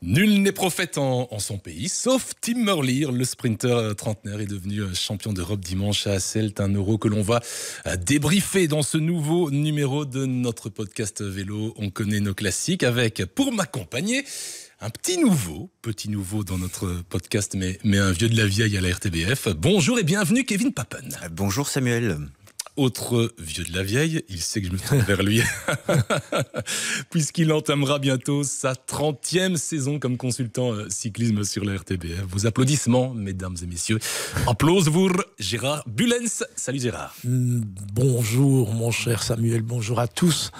Nul n'est prophète en son pays, sauf Tim Merlier, le sprinter trentenaire est devenu champion d'Europe dimanche à Hasselt, un Euro que l'on va débriefer dans ce nouveau numéro de notre podcast vélo. On connaît nos classiques avec, pour m'accompagner, un petit nouveau dans notre podcast, mais un vieux de la vieille à la RTBF. Bonjour et bienvenue Kevin Papen. Bonjour Samuel. Autre vieux de la vieille, il sait que je me tourne vers lui, puisqu'il entamera bientôt sa 30e saison comme consultant cyclisme sur la RTBF. Vos applaudissements, mesdames et messieurs. Applause pour Gérard Bullens. Salut Gérard. Bonjour mon cher Samuel, bonjour à tous.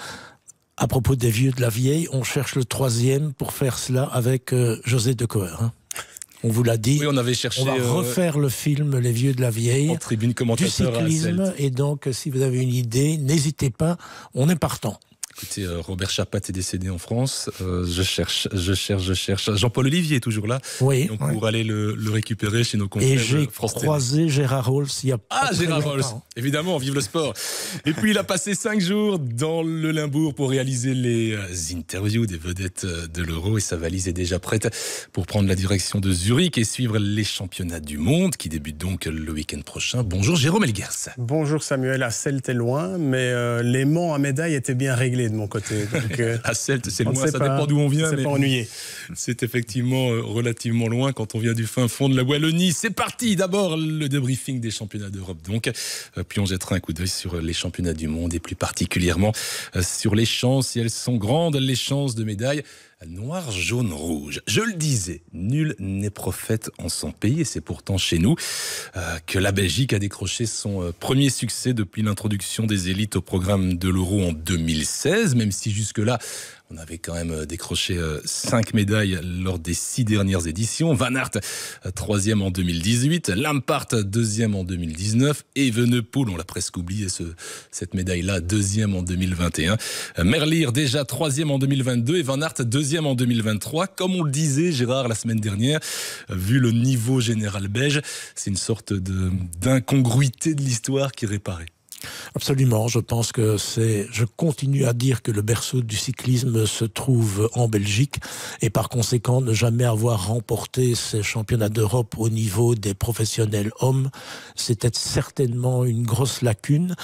À propos des vieux de la vieille, on cherche le troisième pour faire cela avec José Decoeur. On vous l'a dit, oui, on avait cherché, on va refaire le film Les Vieux de la Vieille en tribune du commentateur cyclisme. Et donc, si vous avez une idée, n'hésitez pas, on est partant. Écoutez, Robert Chapat est décédé en France. Je cherche. Jean-Paul Olivier est toujours là. Oui. Donc, pour aller le récupérer chez nos confrères. Et j'ai France croisé Gérard Rolls il y a pas très Gérard longtemps. Rolls. Évidemment, vive le sport. Et puis, il a passé 5 jours dans le Limbourg pour réaliser les interviews des vedettes de l'Euro. Et sa valise est déjà prête pour prendre la direction de Zurich et suivre les championnats du monde qui débutent donc le week-end prochain. Bonjour Jérôme Elgers. Bonjour Samuel. Hasselt est loin, mais les monts à médailles étaient bien réglés de mon côté. Donc, Hasselt, c'est loin, ça dépend d'où on vient. C'est pas ennuyé. C'est effectivement relativement loin quand on vient du fin fond de la Wallonie. C'est parti. D'abord, le débriefing des championnats d'Europe. Donc, puis on jettera un coup d'œil sur les championnats du monde et plus particulièrement sur les chances, si elles sont grandes, les chances de médailles. Noir, jaune, rouge. Je le disais, nul n'est prophète en son pays et c'est pourtant chez nous que la Belgique a décroché son premier succès depuis l'introduction des élites au programme de l'Euro en 2016, même si jusque-là, on avait quand même décroché 5 médailles lors des 6 dernières éditions. Van Aert, 3e en 2018. Lampaert, 2e en 2019. Evenepoel, on l'a presque oublié cette médaille-là, 2e en 2021. Merlier, déjà 3e en 2022. Et Van Aert, 2e en 2023. Comme on le disait, Gérard, la semaine dernière, vu le niveau général belge, c'est une sorte d'incongruité de l'histoire qui réparait. Absolument, je pense que je continue à dire que le berceau du cyclisme se trouve en Belgique et par conséquent ne jamais avoir remporté ces championnats d'Europe au niveau des professionnels hommes, c'était certainement une grosse lacune.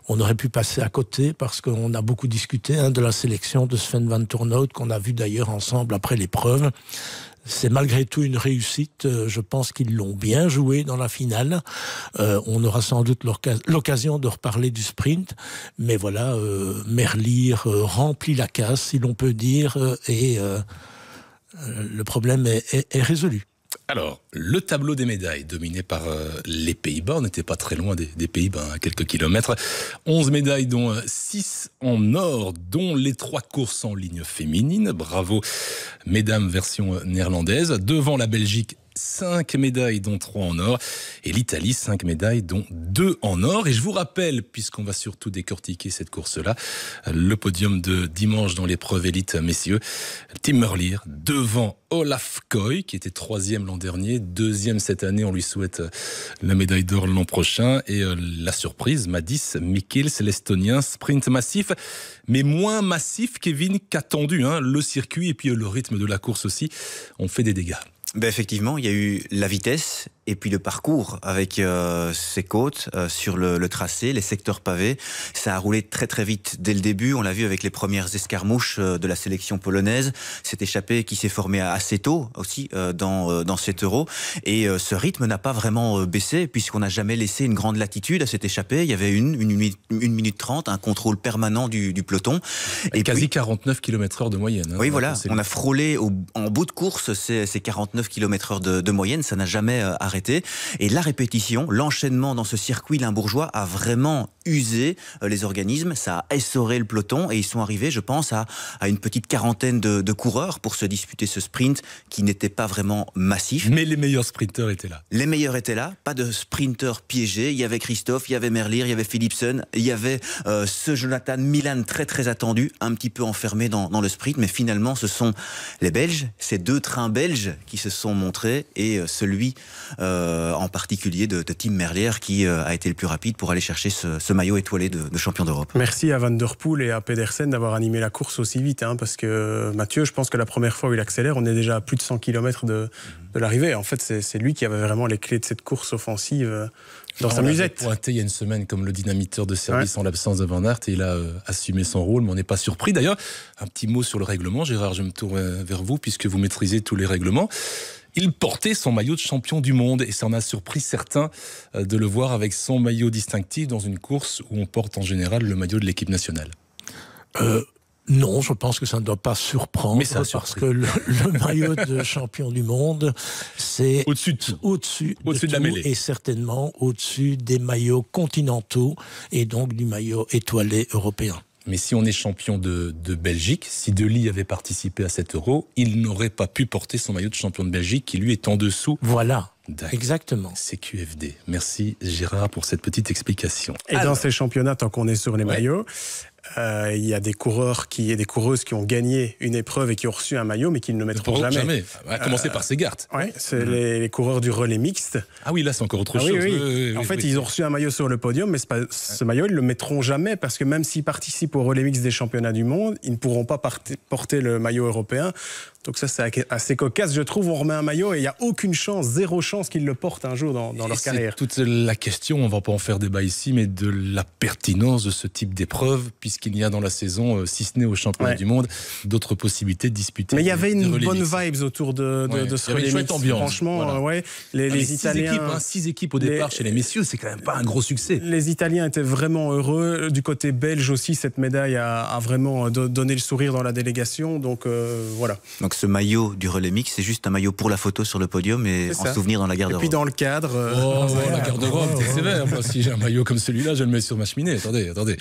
On aurait pu passer à côté parce qu'on a beaucoup discuté de la sélection de Sven Van Turnhout qu'on a vu d'ailleurs ensemble après l'épreuve. C'est malgré tout une réussite. Je pense qu'ils l'ont bien joué dans la finale. On aura sans doute l'occasion de reparler du sprint. Mais voilà, Merlier remplit la case, si l'on peut dire, et le problème est résolu. Alors, le tableau des médailles, dominé par les Pays-Bas, on n'était pas très loin des Pays-Bas, à quelques kilomètres. 11 médailles, dont 6 en or, dont les 3 courses en ligne féminine. Bravo, mesdames, version néerlandaise. Devant la Belgique, 5 médailles, dont 3 en or. Et l'Italie, 5 médailles, dont 2 en or. Et je vous rappelle, puisqu'on va surtout décortiquer cette course-là, le podium de dimanche dans l'épreuve élite, messieurs. Tim Merlier, devant Olaf Koy, qui était 3e l'an dernier, 2e cette année. On lui souhaite la médaille d'or l'an prochain. Et la surprise, Madis Mikkels, l'Estonien, sprint massif, mais moins massif, Kevin, qu'attendu. Le circuit et puis le rythme de la course aussi ont fait des dégâts. Effectivement, il y a eu la vitesse et puis le parcours avec ses côtes sur le tracé, les secteurs pavés. Ça a roulé très très vite dès le début. On l'a vu avec les premières escarmouches de la sélection polonaise. Cette échappée qui s'est formée assez tôt aussi dans cet Euro. Et ce rythme n'a pas vraiment baissé puisqu'on n'a jamais laissé une grande latitude à cette échappée. Il y avait une minute 30, un contrôle permanent du peloton. Et quasi 49 km/h de moyenne. Oui, voilà. On a frôlé en bout de course ces 49 km/h de moyenne. Ça n'a jamais arrêté. Et la répétition, l'enchaînement dans ce circuit limbourgeois a vraiment usé les organismes, ça a essoré le peloton et ils sont arrivés, je pense, à une petite quarantaine de coureurs pour se disputer ce sprint qui n'était pas vraiment massif. Mais les meilleurs sprinteurs étaient là. Les meilleurs étaient là, pas de sprinteurs piégés. Il y avait Christophe, il y avait Merlier, il y avait Philipsen, il y avait ce Jonathan Milan très très attendu, un petit peu enfermé dans le sprint, mais finalement ce sont les Belges, ces 2 trains belges qui se sont montrés et celui en particulier de Tim Merlier qui a été le plus rapide pour aller chercher ce maillot étoilé de champion d'Europe. Merci à Van der Poel et à Pedersen d'avoir animé la course aussi vite, parce que Mathieu, je pense que la première fois où il accélère, on est déjà à plus de 100 km de l'arrivée. En fait, c'est lui qui avait vraiment les clés de cette course offensive dans sa musette. Il a pointé il y a une semaine comme le dynamiteur de service en l'absence de Van Aert et il a assumé son rôle, mais on n'est pas surpris. D'ailleurs, un petit mot sur le règlement. Gérard, je me tourne vers vous puisque vous maîtrisez tous les règlements. Il portait son maillot de champion du monde et ça en a surpris certains de le voir avec son maillot distinctif dans une course où on porte en général le maillot de l'équipe nationale. Non, je pense que ça ne doit pas surprendre, mais ça parce que le maillot de champion du monde, c'est au-dessus de tout. Au-dessus de la mêlée. Et certainement au-dessus des maillots continentaux et donc du maillot étoilé européen. Mais si on est champion de Belgique, si Delis avait participé à cet Euro, il n'aurait pas pu porter son maillot de champion de Belgique qui lui est en dessous. Voilà. Exactement. C'est QFD. Merci Gérard pour cette petite explication. Et dans ces championnats, tant qu'on est sur les maillots, il y a des coureurs et des coureuses qui ont gagné une épreuve et qui ont reçu un maillot, mais qui ne le mettront jamais. À commencer par Segart. Oui, c'est les coureurs du relais mixte. Ah oui, là c'est encore autre chose. Oui. En fait, ils ont reçu un maillot sur le podium, mais ce maillot, ils ne le mettront jamais, parce que même s'ils participent au relais mixte des championnats du monde, ils ne pourront pas porter le maillot européen. Donc ça, c'est assez cocasse, je trouve. On remet un maillot et il n'y a aucune chance, zéro chance qu'ils le portent un jour dans leur carrière. C'est toute la question, on ne va pas en faire débat ici, mais de la pertinence de ce type d'épreuve, puisqu'il y a dans la saison, si ce n'est au championnat du monde, d'autres possibilités de disputer. Mais il y avait une bonne vibe autour de ce relais mixte. Franchement, les Italiens... 6 équipes au départ chez les messieurs, c'est quand même pas un gros succès. Les Italiens étaient vraiment heureux. Du côté belge aussi, cette médaille a vraiment donné le sourire dans la délégation. Donc voilà. Donc ce maillot du relais mix, c'est juste un maillot pour la photo sur le podium et en souvenir dans la garde-robe. Et puis dans le cadre... la garde-robe, c'est sévère. Moi, si j'ai un maillot comme celui-là, je le mets sur ma cheminée. Attendez.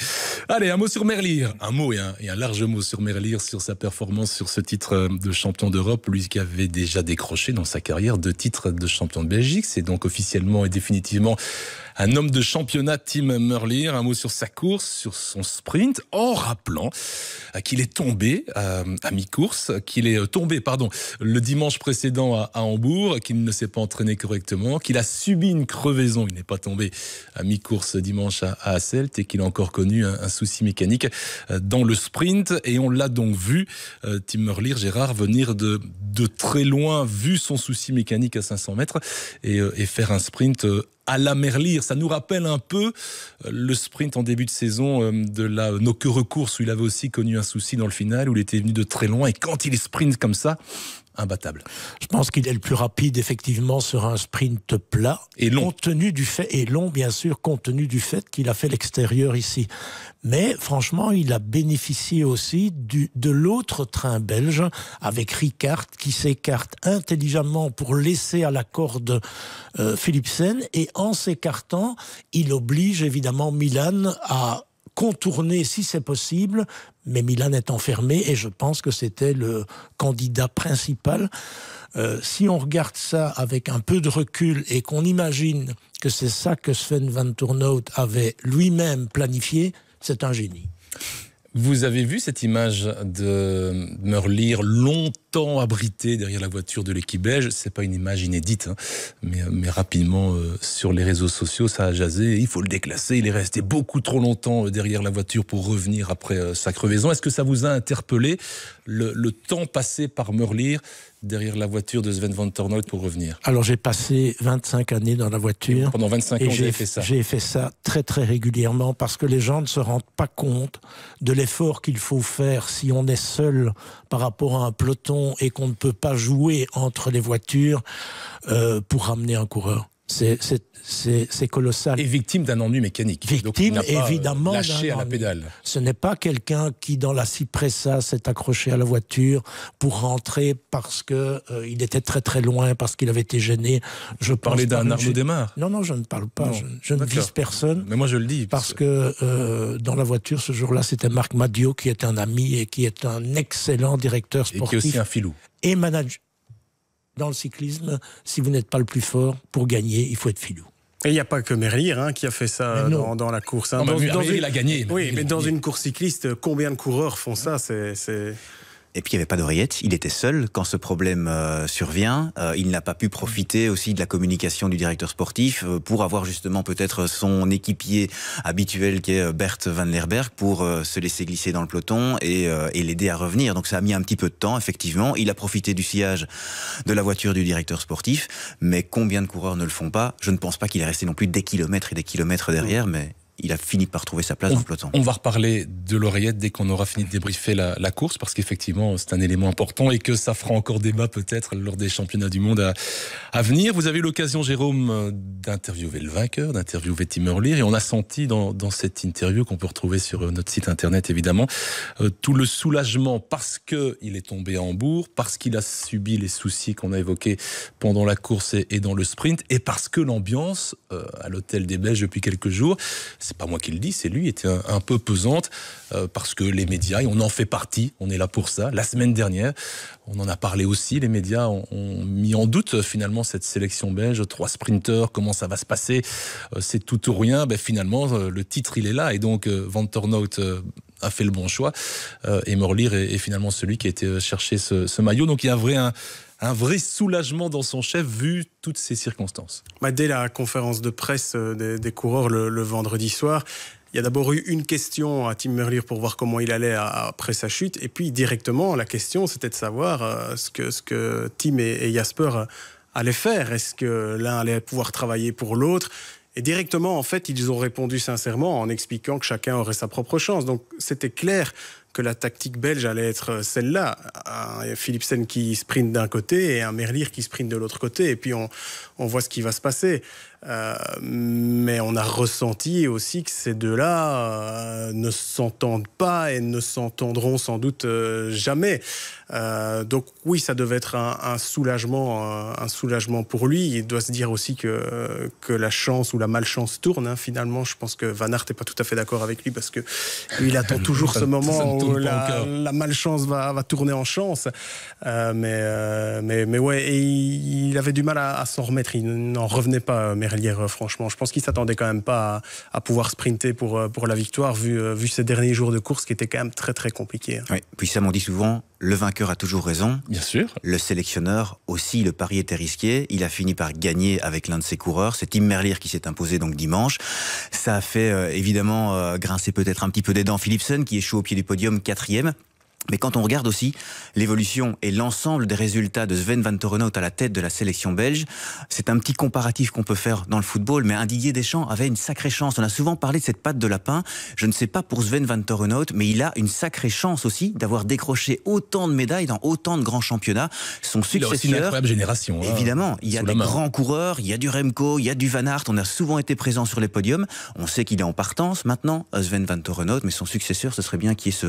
Allez, un mot sur Merlier. Un mot et un large mot sur Merlier, sur sa performance sur ce titre de champion d'Europe. Lui qui avait déjà décroché dans sa carrière 2 titres de champion de Belgique. C'est donc officiellement et définitivement un homme de championnat, Tim Merlier. Un mot sur sa course, sur son sprint, en rappelant qu'il est tombé à mi-course, le dimanche précédent à Hambourg, qu'il ne s'est pas entraîné correctement, qu'il a subi une crevaison, il n'est pas tombé à mi-course dimanche à Hasselt et qu'il a encore connu un souci mécanique dans le sprint. Et on l'a donc vu, Tim Merlier, Gérard, venir de très loin, vu son souci mécanique à 500 mètres et faire un sprint à la Merlier. Ça nous rappelle un peu le sprint en début de saison de la Nokere course où il avait aussi connu un souci dans le final, où il était venu de très loin et quand il sprint comme ça, imbattable. Je pense qu'il est le plus rapide effectivement sur un sprint plat et long. Compte tenu du fait, et long bien sûr, compte tenu du fait qu'il a fait l'extérieur ici. Mais franchement, il a bénéficié aussi de l'autre train belge avec Rickaert qui s'écarte intelligemment pour laisser à la corde Philipsen, et en s'écartant, il oblige évidemment Milan à contourner si c'est possible, mais Milan est enfermé et je pense que c'était le candidat principal. Si on regarde ça avec un peu de recul et qu'on imagine que c'est ça que Sven Van Turnhout avait lui-même planifié, c'est un génie. Vous avez vu cette image de Merlier longtemps abrité derrière la voiture de l'équipe belge. C'est pas une image inédite, mais rapidement sur les réseaux sociaux, ça a jasé. Il faut le déclasser. Il est resté beaucoup trop longtemps derrière la voiture pour revenir après sa crevaison. Est-ce que ça vous a interpellé le temps passé par Merlier derrière la voiture de Sven Van Turnhout pour revenir? Alors j'ai passé 25 années dans la voiture. Pendant 25 ans, j'ai fait ça. J'ai fait ça très très régulièrement parce que les gens ne se rendent pas compte de l'effort qu'il faut faire si on est seul par rapport à un peloton et qu'on ne peut pas jouer entre les voitures pour ramener un coureur. C'est colossal. Et victime d'un ennui mécanique. Victime, évidemment, lâché à la pédale. Ce n'est pas quelqu'un qui, dans la Cipressa, s'est accroché à la voiture pour rentrer parce que il était très très loin, parce qu'il avait été gêné. Je parlais d'un Arnaud Démare. Non, je ne parle pas. Je ne vise personne. Mais moi, je le dis. Parce que dans la voiture, ce jour-là, c'était Marc Madio, qui est un ami et qui est un excellent directeur sportif. Et qui est aussi un filou. Et manager. Dans le cyclisme, si vous n'êtes pas le plus fort, pour gagner, il faut être filou. Et il n'y a pas que Merlier qui a fait ça dans la course. Non, il a gagné. Oui, mais dans une course cycliste, combien de coureurs font ça? Et puis il n'y avait pas d'oreillette, il était seul quand ce problème survient. Il n'a pas pu profiter aussi de la communication du directeur sportif pour avoir justement peut-être son équipier habituel qui est Bert Van Lerberg pour se laisser glisser dans le peloton et l'aider à revenir. Donc ça a mis un petit peu de temps, effectivement. Il a profité du sillage de la voiture du directeur sportif, mais combien de coureurs ne le font pas? Je ne pense pas qu'il est resté non plus des kilomètres et des kilomètres derrière, mais il a fini par trouver sa place dans le peloton. On va reparler de l'oreillette dès qu'on aura fini de débriefer la course, parce qu'effectivement, c'est un élément important et que ça fera encore débat peut-être lors des championnats du monde à venir. Vous avez eu l'occasion, Jérôme, d'interviewer le vainqueur, d'interviewer Tim Hurley, et on a senti dans cette interview qu'on peut retrouver sur notre site internet, évidemment, tout le soulagement parce qu'il est tombé à Hambourg, parce qu'il a subi les soucis qu'on a évoqués pendant la course et dans le sprint, et parce que l'ambiance à l'hôtel des Belges depuis quelques jours, c'est pas moi qui le dis, c'est lui, était un peu pesante parce que les médias, et on en fait partie, on est là pour ça. La semaine dernière, on en a parlé aussi, les médias ont mis en doute finalement cette sélection belge, 3 sprinteurs, comment ça va se passer, c'est tout ou rien. Ben, finalement, le titre il est là, et donc Van Tornout a fait le bon choix, et Merlier est finalement celui qui a été chercher ce maillot. Donc il y a un vrai soulagement dans son chef vu toutes ces circonstances. Dès la conférence de presse des coureurs le vendredi soir, il y a d'abord eu une question à Tim Merlier pour voir comment il allait après sa chute, et puis directement la question c'était de savoir ce que Tim et Jasper allaient faire. Est-ce que l'un allait pouvoir travailler pour l'autre? Et directement, en fait, ils ont répondu sincèrement en expliquant que chacun aurait sa propre chance. Donc c'était clair que la tactique belge allait être celle-là. Un Philipsen qui sprint d'un côté et un Merlier qui sprint de l'autre côté. Et puis on voit ce qui va se passer. Mais on a ressenti aussi que ces deux-là ne s'entendent pas et ne s'entendront sans doute jamais. Donc oui, ça devait être un soulagement pour lui. Il doit se dire aussi que la chance ou la malchance tourne. Finalement, je pense que Van Aert n'est pas tout à fait d'accord avec lui parce que lui, il attend toujours ce moment où la malchance va tourner en chance. Mais ouais, et il avait du mal à s'en remettre. Il n'en revenait pas, Merlier, franchement. Je pense qu'il ne s'attendait quand même pas à pouvoir sprinter pour la victoire, vu ces derniers jours de course qui étaient quand même très très compliqués. Oui, puis Sam, on dit souvent, le vainqueur a toujours raison. Bien sûr. Le sélectionneur aussi, le pari était risqué. Il a fini par gagner avec l'un de ses coureurs. C'est Tim Merlier qui s'est imposé donc dimanche. Ça a fait évidemment grincer peut-être un petit peu des dents Philipsen, qui échoue au pied du podium 4e. Mais quand on regarde aussi l'évolution et l'ensemble des résultats de Sven Van Tornout à la tête de la sélection belge, c'est un petit comparatif qu'on peut faire dans le football, mais un Didier Deschamps avait une sacrée chance. On a souvent parlé de cette patte de lapin. Je ne sais pas pour Sven Van Tornout, mais il a une sacrée chance aussi d'avoir décroché autant de médailles dans autant de grands championnats. Son successeur... Il a aussi une incroyable génération. Évidemment, il y a des grands coureurs, il y a du Remco, il y a du Van Aert. On a souvent été présents sur les podiums. On sait qu'il est en partance maintenant, Sven Van Tornout, mais son successeur, ce serait bien qu'il y ait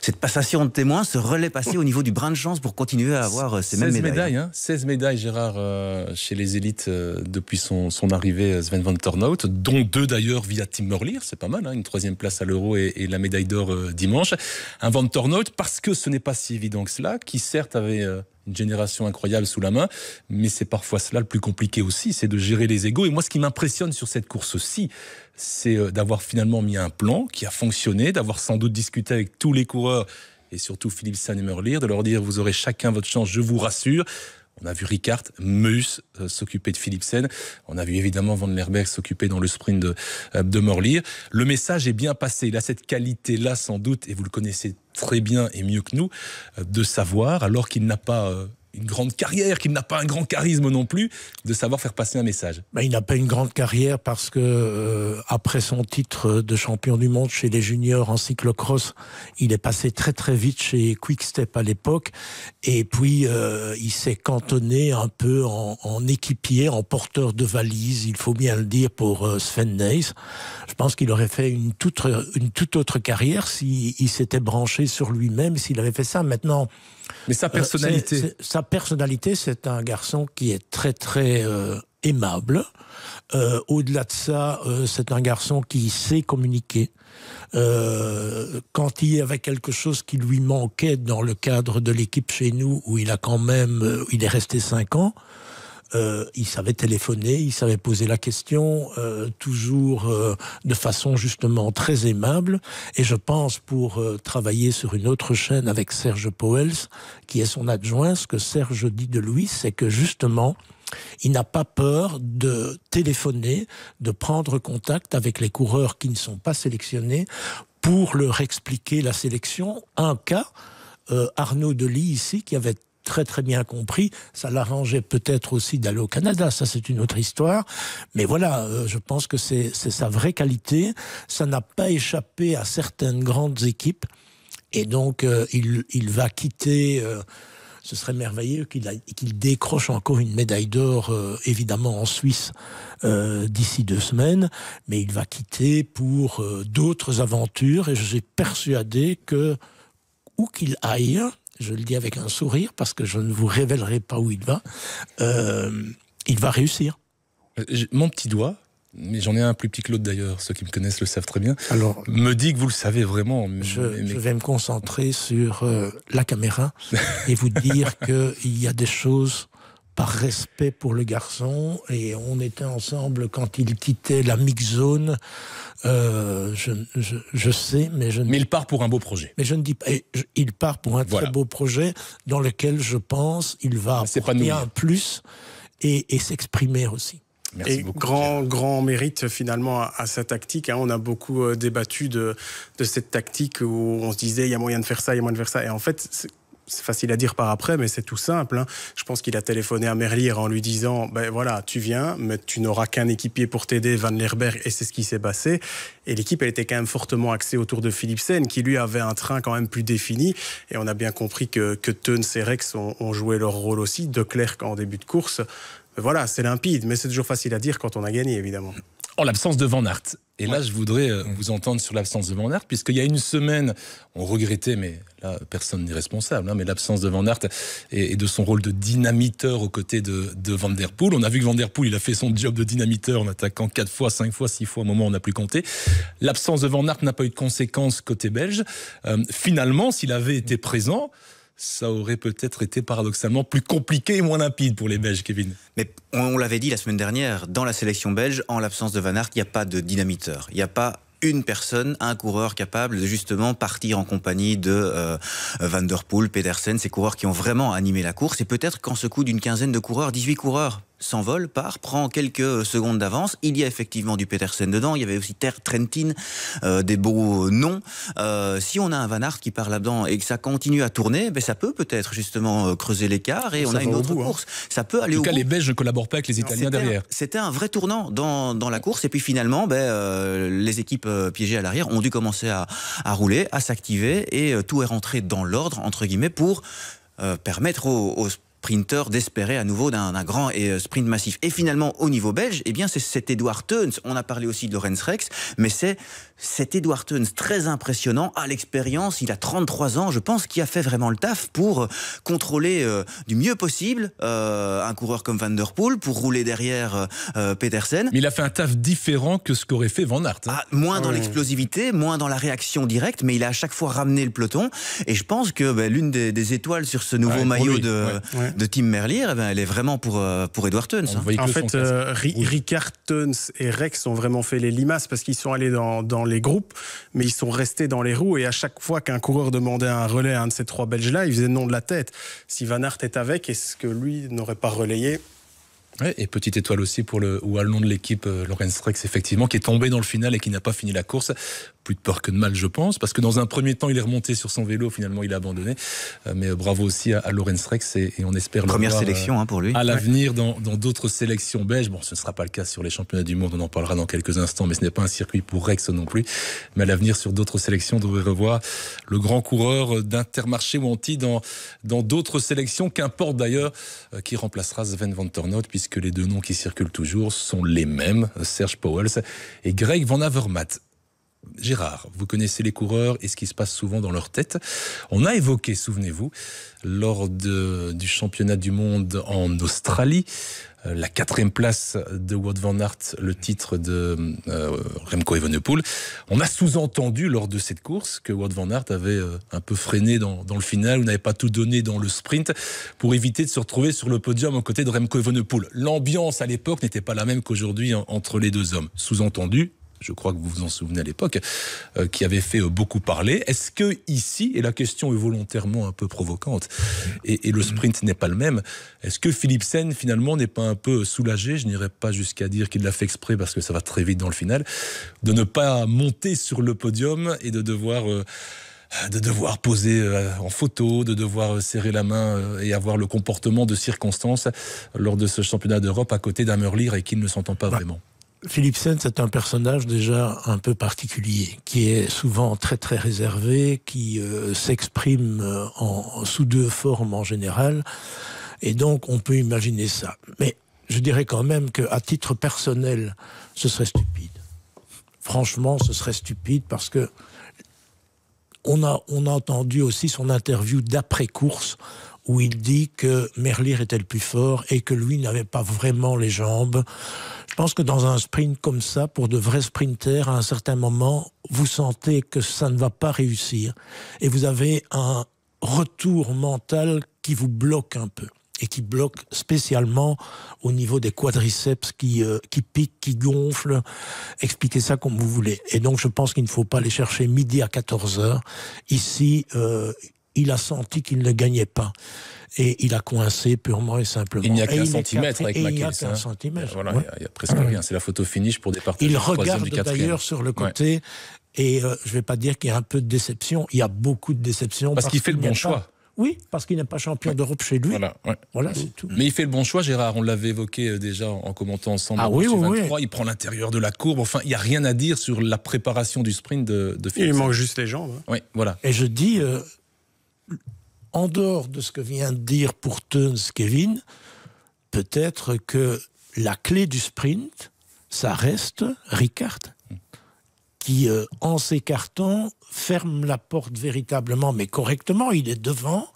cette passation de témoins, ce relais passé au niveau du brin de chance pour continuer à avoir ces mêmes médailles. 16 médailles, Gérard, chez les élites depuis son arrivée, Sven Van Tornout, dont 2 d'ailleurs via Tim Merlier, c'est pas mal, une 3e place à l'Euro et la médaille d'or dimanche. Un Van Tornout, parce que ce n'est pas si évident que cela, qui certes avait une génération incroyable sous la main, mais c'est parfois cela le plus compliqué aussi, c'est de gérer les égos. Et moi, ce qui m'impressionne sur cette course aussi, c'est d'avoir finalement mis un plan qui a fonctionné, d'avoir sans doute discuté avec tous les coureurs, et surtout Philipsen et Merlier, de leur dire vous aurez chacun votre chance, je vous rassure. On a vu Rickaert, Meus s'occuper de Philipsen. On a vu évidemment Van Lerberg s'occuper dans le sprint de Merlier. Le message est bien passé. Il a cette qualité-là sans doute, et vous le connaissez très bien et mieux que nous, de savoir, alors qu'il n'a pas une grande carrière, qu'il n'a pas un grand charisme non plus, de savoir faire passer un message. Il n'a pas une grande carrière parce que après son titre de champion du monde chez les juniors en cyclocross, il est passé très très vite chez Quick-Step à l'époque, et puis il s'est cantonné un peu en équipier, en porteur de valise, il faut bien le dire, pour Sven Nys. Je pense qu'il aurait fait une toute autre carrière s'il s'était branché sur lui-même, s'il avait fait ça. Maintenant, mais sa personnalité... Sa personnalité, c'est un garçon qui est très très aimable. Au-delà de ça, c'est un garçon qui sait communiquer. Quand il y avait quelque chose qui lui manquait dans le cadre de l'équipe chez nous, où il est resté 5 ans, il savait téléphoner, il savait poser la question, toujours de façon justement très aimable. Et je pense, pour travailler sur une autre chaîne avec Serge Pauwels, qui est son adjoint, ce que Serge dit de lui, c'est que justement, il n'a pas peur de téléphoner, de prendre contact avec les coureurs qui ne sont pas sélectionnés pour leur expliquer la sélection. Un cas, Arnaud Delis ici, qui avait très très bien compris, ça l'arrangeait peut-être aussi d'aller au Canada, ça c'est une autre histoire, mais voilà, je pense que c'est sa vraie qualité, ça n'a pas échappé à certaines grandes équipes, et donc il va quitter... ce serait merveilleux qu'il décroche encore une médaille d'or, évidemment en Suisse, d'ici 2 semaines, mais il va quitter pour d'autres aventures, et je suis persuadé que, où qu'il aille, je le dis avec un sourire, parce que je ne vous révélerai pas où il va réussir. Mon petit doigt, mais j'en ai un plus petit que l'autre d'ailleurs, ceux qui me connaissent le savent très bien, alors, me dit que vous le savez vraiment. Je vais me concentrer sur la caméra et vous dire qu'il y a des choses par respect pour le garçon, et on était ensemble quand il quittait la mix zone. Je sais, mais je... Mais il part pour un beau projet. Mais je ne dis pas... Il part pour un très beau projet dans lequel, je pense, il va apporter un plus et s'exprimer aussi. Merci et beaucoup, grand mérite finalement à sa tactique. On a beaucoup débattu de cette tactique où on se disait il y a moyen de faire ça, il y a moyen de faire ça. Et en fait, c'est facile à dire par après, mais c'est tout simple. Je pense qu'il a téléphoné à Merlier en lui disant ben voilà, tu viens, mais tu n'auras qu'un équipier pour t'aider, Van Lerberg, et c'est ce qui s'est passé. Et l'équipe, elle était quand même fortement axée autour de Philipsen, qui lui avait un train quand même plus défini. Et on a bien compris que Teuns et Rex ont joué leur rôle aussi, De Klerk en début de course. Voilà, c'est limpide, mais c'est toujours facile à dire quand on a gagné, évidemment. En l'absence de Van Aert. Et là, je voudrais vous entendre sur l'absence de Van Aert, puisqu'il y a une semaine, on regrettait, mais là, personne n'est responsable, mais l'absence de Van Aert et de son rôle de dynamiteur aux côtés de Van Der Poel. On a vu que Van Der Poel, il a fait son job de dynamiteur en attaquant 4 fois, 5 fois, 6 fois, au moment où on n'a plus compté. L'absence de Van Aert n'a pas eu de conséquences côté belge. Finalement, s'il avait été présent, ça aurait peut-être été paradoxalement plus compliqué et moins limpide pour les Belges, Kevin. Mais on l'avait dit la semaine dernière, dans la sélection belge, en l'absence de Van Aert, il n'y a pas de dynamiteur. Il n'y a pas une personne, un coureur capable de justement partir en compagnie de Van Der Poel, Pedersen, ces coureurs qui ont vraiment animé la course. Et peut-être qu'en ce coup d'une quinzaine de coureurs, 18 coureurs s'envole, prend quelques secondes d'avance. Il y a effectivement du Pedersen dedans, il y avait aussi Trentin, des beaux noms. Si on a un Van Aert qui part là-dedans et que ça continue à tourner, ça peut peut-être justement creuser l'écart et on a une autre course. Ça peut aller au bout. En tout cas, les Belges ne collaborent pas avec les Italiens derrière. C'était un vrai tournant dans la course, et puis finalement, les équipes piégées à l'arrière ont dû commencer à rouler, à s'activer, et tout est rentré dans l'ordre, entre guillemets, pour permettre aux sprinter d'espérer à nouveau d'un grand sprint massif. Et finalement, au niveau belge, c'est cet Edward Teuns. On a parlé aussi de Lorenz Rex, mais c'est cet Edward Teuns très impressionnant, à l'expérience. Il a 33 ans, je pense, qui a fait vraiment le taf pour contrôler du mieux possible un coureur comme Van Der Poel, pour rouler derrière Pedersen. Mais il a fait un taf différent que ce qu'aurait fait Van Aert. Moins dans l'explosivité, moins dans la réaction directe, mais il a à chaque fois ramené le peloton. Et je pense que l'une des étoiles sur ce nouveau maillot de Tim Merlier, elle est vraiment pour Edward Teuns. En fait, Ricard, Teuns et Rex ont vraiment fait les limaces parce qu'ils sont allés dans les groupes, mais ils sont restés dans les roues, et à chaque fois qu'un coureur demandait un relais à un de ces 3 Belges-là, il faisait non de la tête. Si Van Aert est avec, est-ce que lui n'aurait pas relayé ? Ouais, et petite étoile aussi pour le wallon de l'équipe, Lorenz Rex, effectivement, qui est tombé dans le final et qui n'a pas fini la course. Plus de peur que de mal, je pense, parce que dans un premier temps, il est remonté sur son vélo, finalement, il a abandonné. Mais bravo aussi à Lorenz Rex, et on espère le première voir, sélection pour lui. À l'avenir, dans d'autres sélections belges. Bon, ce ne sera pas le cas sur les championnats du monde, on en parlera dans quelques instants, mais ce n'est pas un circuit pour Rex non plus. Mais à l'avenir, sur d'autres sélections, on devrait revoir le grand coureur d'Intermarché ou Anti dans d'autres sélections, qu'importe d'ailleurs, qui remplacera Sven Van Ternhout, puisque les 2 noms qui circulent toujours sont les mêmes, Serge Pauwels et Greg Van Avermaet. Gérard, vous connaissez les coureurs et ce qui se passe souvent dans leur tête. On a évoqué, souvenez-vous, lors du championnat du monde en Australie, la 4e place de Wout van Aert, le titre de Remco Evenepoel. On a sous-entendu lors de cette course que Wout van Aert avait un peu freiné dans le final, ou n'avait pas tout donné dans le sprint pour éviter de se retrouver sur le podium aux côtés de Remco Evenepoel. L'ambiance à l'époque n'était pas la même qu'aujourd'hui entre les deux hommes. Sous-entendu, je crois que vous vous en souvenez à l'époque, qui avait fait beaucoup parler. Est-ce que ici, et la question est volontairement un peu provocante, et le sprint n'est pas le même, est-ce que Philipsen finalement n'est pas un peu soulagé, je n'irai pas jusqu'à dire qu'il l'a fait exprès parce que ça va très vite dans le final, de ne pas monter sur le podium et de devoir poser en photo, de devoir serrer la main et avoir le comportement de circonstance lors de ce championnat d'Europe à côté d'un Merlier et qu'il ne s'entend pas vraiment? Philipsen, c'est un personnage déjà un peu particulier, qui est souvent très très réservé, qui s'exprime sous deux formes en général, et donc on peut imaginer ça. Mais je dirais quand même qu'à titre personnel, ce serait stupide. Franchement, ce serait stupide parce que on a entendu aussi son interview d'après-course où il dit que Merlier était le plus fort et que lui n'avait pas vraiment les jambes. Je pense que dans un sprint comme ça, pour de vrais sprinters, à un certain moment, vous sentez que ça ne va pas réussir. Et vous avez un retour mental qui vous bloque un peu. Et qui bloque spécialement au niveau des quadriceps qui piquent, qui gonflent. Expliquez ça comme vous voulez. Et donc je pense qu'il ne faut pas aller chercher midi à 14h. Ici, il a senti qu'il ne gagnait pas. Et il a coincé purement et simplement. Il n'y a qu'un centimètre avec Makels. Il n'y a qu'un centimètre. Voilà, il y a presque rien. C'est la photo finish pour départager. Il regarde d'ailleurs sur le côté. Ouais. Et je ne vais pas dire qu'il y a un peu de déception. Il y a beaucoup de déception. Parce qu'il fait le bon choix. Oui, parce qu'il n'est pas champion d'Europe chez lui. Voilà, c'est tout. Mais il fait le bon choix, Gérard. On l'avait évoqué déjà en commentant ensemble. Oui. Il prend l'intérieur de la courbe. Enfin, il n'y a rien à dire sur la préparation du sprint de Philipsen. Il manque juste les jambes. Oui, voilà. Et je dis, en dehors de ce que vient de dire pour Teuns Kevin, peut-être que la clé du sprint, ça reste Rickaert, qui, en s'écartant, ferme la porte véritablement, mais correctement. Il est devant,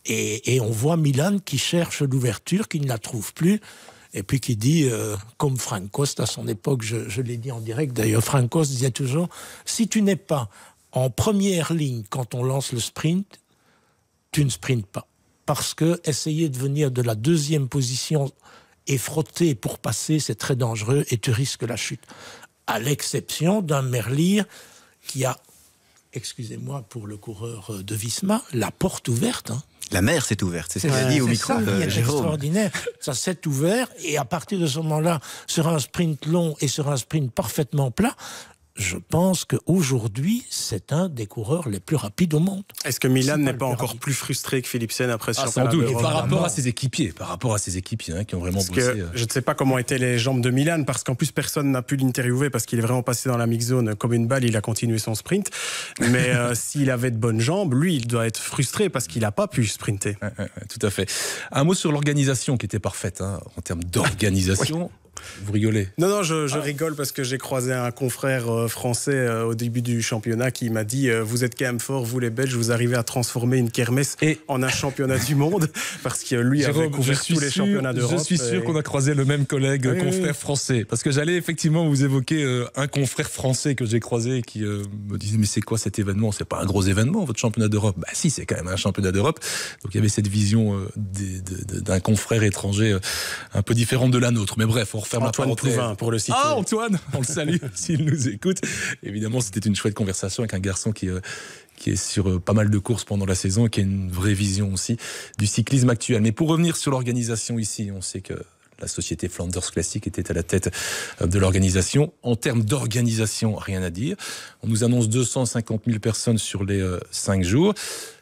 et on voit Milan qui cherche l'ouverture, qui ne la trouve plus, et puis qui dit, comme Frank Kost à son époque, je l'ai dit en direct d'ailleurs, Frank Kost disait toujours, si tu n'es pas en première ligne quand on lance le sprint, tu ne sprintes pas. Parce que essayer de venir de la deuxième position et frotter pour passer, c'est très dangereux et tu risques la chute. À l'exception d'un Merlier qui a, excusez-moi pour le coureur de Visma, la porte ouverte. Hein. La mer s'est ouverte, c'est ce qu'il a dit au micro de Jérôme. Extraordinaire, ça s'est ouvert et à partir de ce moment-là, sur un sprint long et sur un sprint parfaitement plat, je pense qu'aujourd'hui, c'est un des coureurs les plus rapides au monde. Est-ce que Milan n'est pas encore plus frustré que Philipsen après ce championnat d'Europe ? Par rapport à ses équipiers, qui ont vraiment bossé. Je ne sais pas comment étaient les jambes de Milan, parce qu'en plus, personne n'a pu l'interviewer, parce qu'il est vraiment passé dans la mix zone comme une balle, il a continué son sprint. Mais s'il avait de bonnes jambes, lui, il doit être frustré, parce qu'il n'a pas pu sprinter. Tout à fait. Un mot sur l'organisation qui était parfaite, en termes d'organisation. Oui. Vous rigolez? Non, je rigole parce que j'ai croisé un confrère français au début du championnat qui m'a dit vous êtes quand même forts, vous les Belges, vous arrivez à transformer une kermesse en un championnat du monde, parce que lui avait couvert tous les championnats d'Europe. Je suis sûr qu'on a croisé le même collègue confrère français, parce que j'allais effectivement vous évoquer un confrère français que j'ai croisé qui me disait mais c'est quoi cet événement? C'est pas un gros événement votre championnat d'Europe? Bah si, c'est quand même un championnat d'Europe. Donc il y avait cette vision d'un confrère étranger un peu différente de la nôtre, mais bref, on referme Antoine Plouvin pour le citer. Ah Antoine, on le salue s'il nous écoute. Évidemment, c'était une chouette conversation avec un garçon qui est sur pas mal de courses pendant la saison et qui a une vraie vision aussi du cyclisme actuel. Mais pour revenir sur l'organisation ici, on sait que la société Flanders Classic était à la tête de l'organisation. En termes d'organisation, rien à dire. On nous annonce 250 000 personnes sur les 5 jours.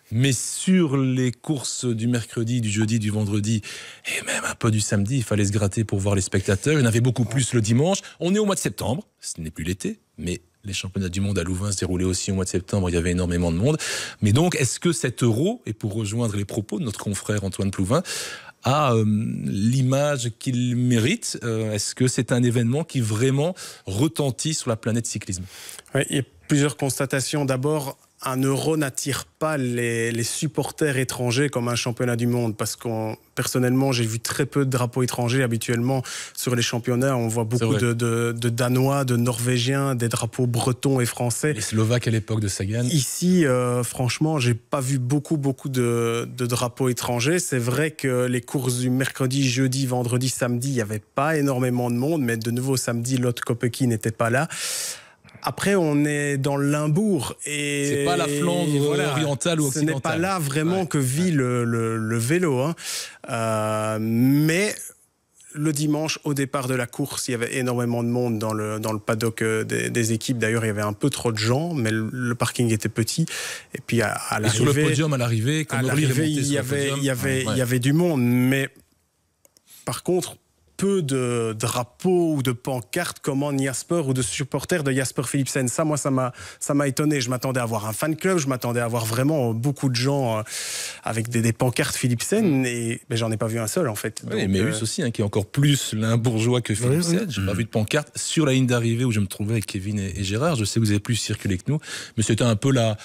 Mais sur les courses du mercredi, du jeudi, du vendredi et même un peu du samedi, il fallait se gratter pour voir les spectateurs. Il y en avait beaucoup plus le dimanche. On est au mois de septembre, ce n'est plus l'été, mais les championnats du monde à Louvain se déroulaient aussi au mois de septembre, il y avait énormément de monde. Mais donc, est-ce que cet Euro, et pour rejoindre les propos de notre confrère Antoine Plouvin, a l'image qu'il mérite? Est-ce que c'est un événement qui vraiment retentit sur la planète cyclisme? Oui, il y a plusieurs constatations. D'abord, un euro n'attire pas les supporters étrangers comme un championnat du monde, parce que personnellement, j'ai vu très peu de drapeaux étrangers. Habituellement, sur les championnats, on voit beaucoup de Danois, de Norvégiens, des drapeaux bretons et français. Les Slovaques à l'époque de Sagan. Ici, franchement, j'ai pas vu beaucoup de drapeaux étrangers. C'est vrai que les courses du mercredi, jeudi, vendredi, samedi, il n'y avait pas énormément de monde, mais de nouveau, samedi, Lotte Kopecky n'était pas là. Après, on est dans le Limbourg. C'est pas la Flandre orientale ou occidentale. Ce n'est pas là vraiment que vit le vélo. Hein. Mais le dimanche, au départ de la course, il y avait énormément de monde dans le paddock des équipes. D'ailleurs, il y avait un peu trop de gens, mais le parking était petit. Et puis à l'arrivée, sur le podium, à l'arrivée, il y avait du monde. Mais par contre, peu de drapeaux ou de pancartes comme en Jasper ou de supporters de Jasper Philipsen. Ça m'a étonné. Je m'attendais à avoir un fan club, je m'attendais à avoir vraiment beaucoup de gens avec des pancartes Philipsen, mais j'en ai pas vu un seul en fait. Oui, donc, Meus aussi, qui est encore plus limbourgeois que Philipsen. J'ai pas vu de pancarte sur la ligne d'arrivée où je me trouvais avec Kevin et Gérard. Je sais que vous avez plus circulé que nous, mais c'était un peu la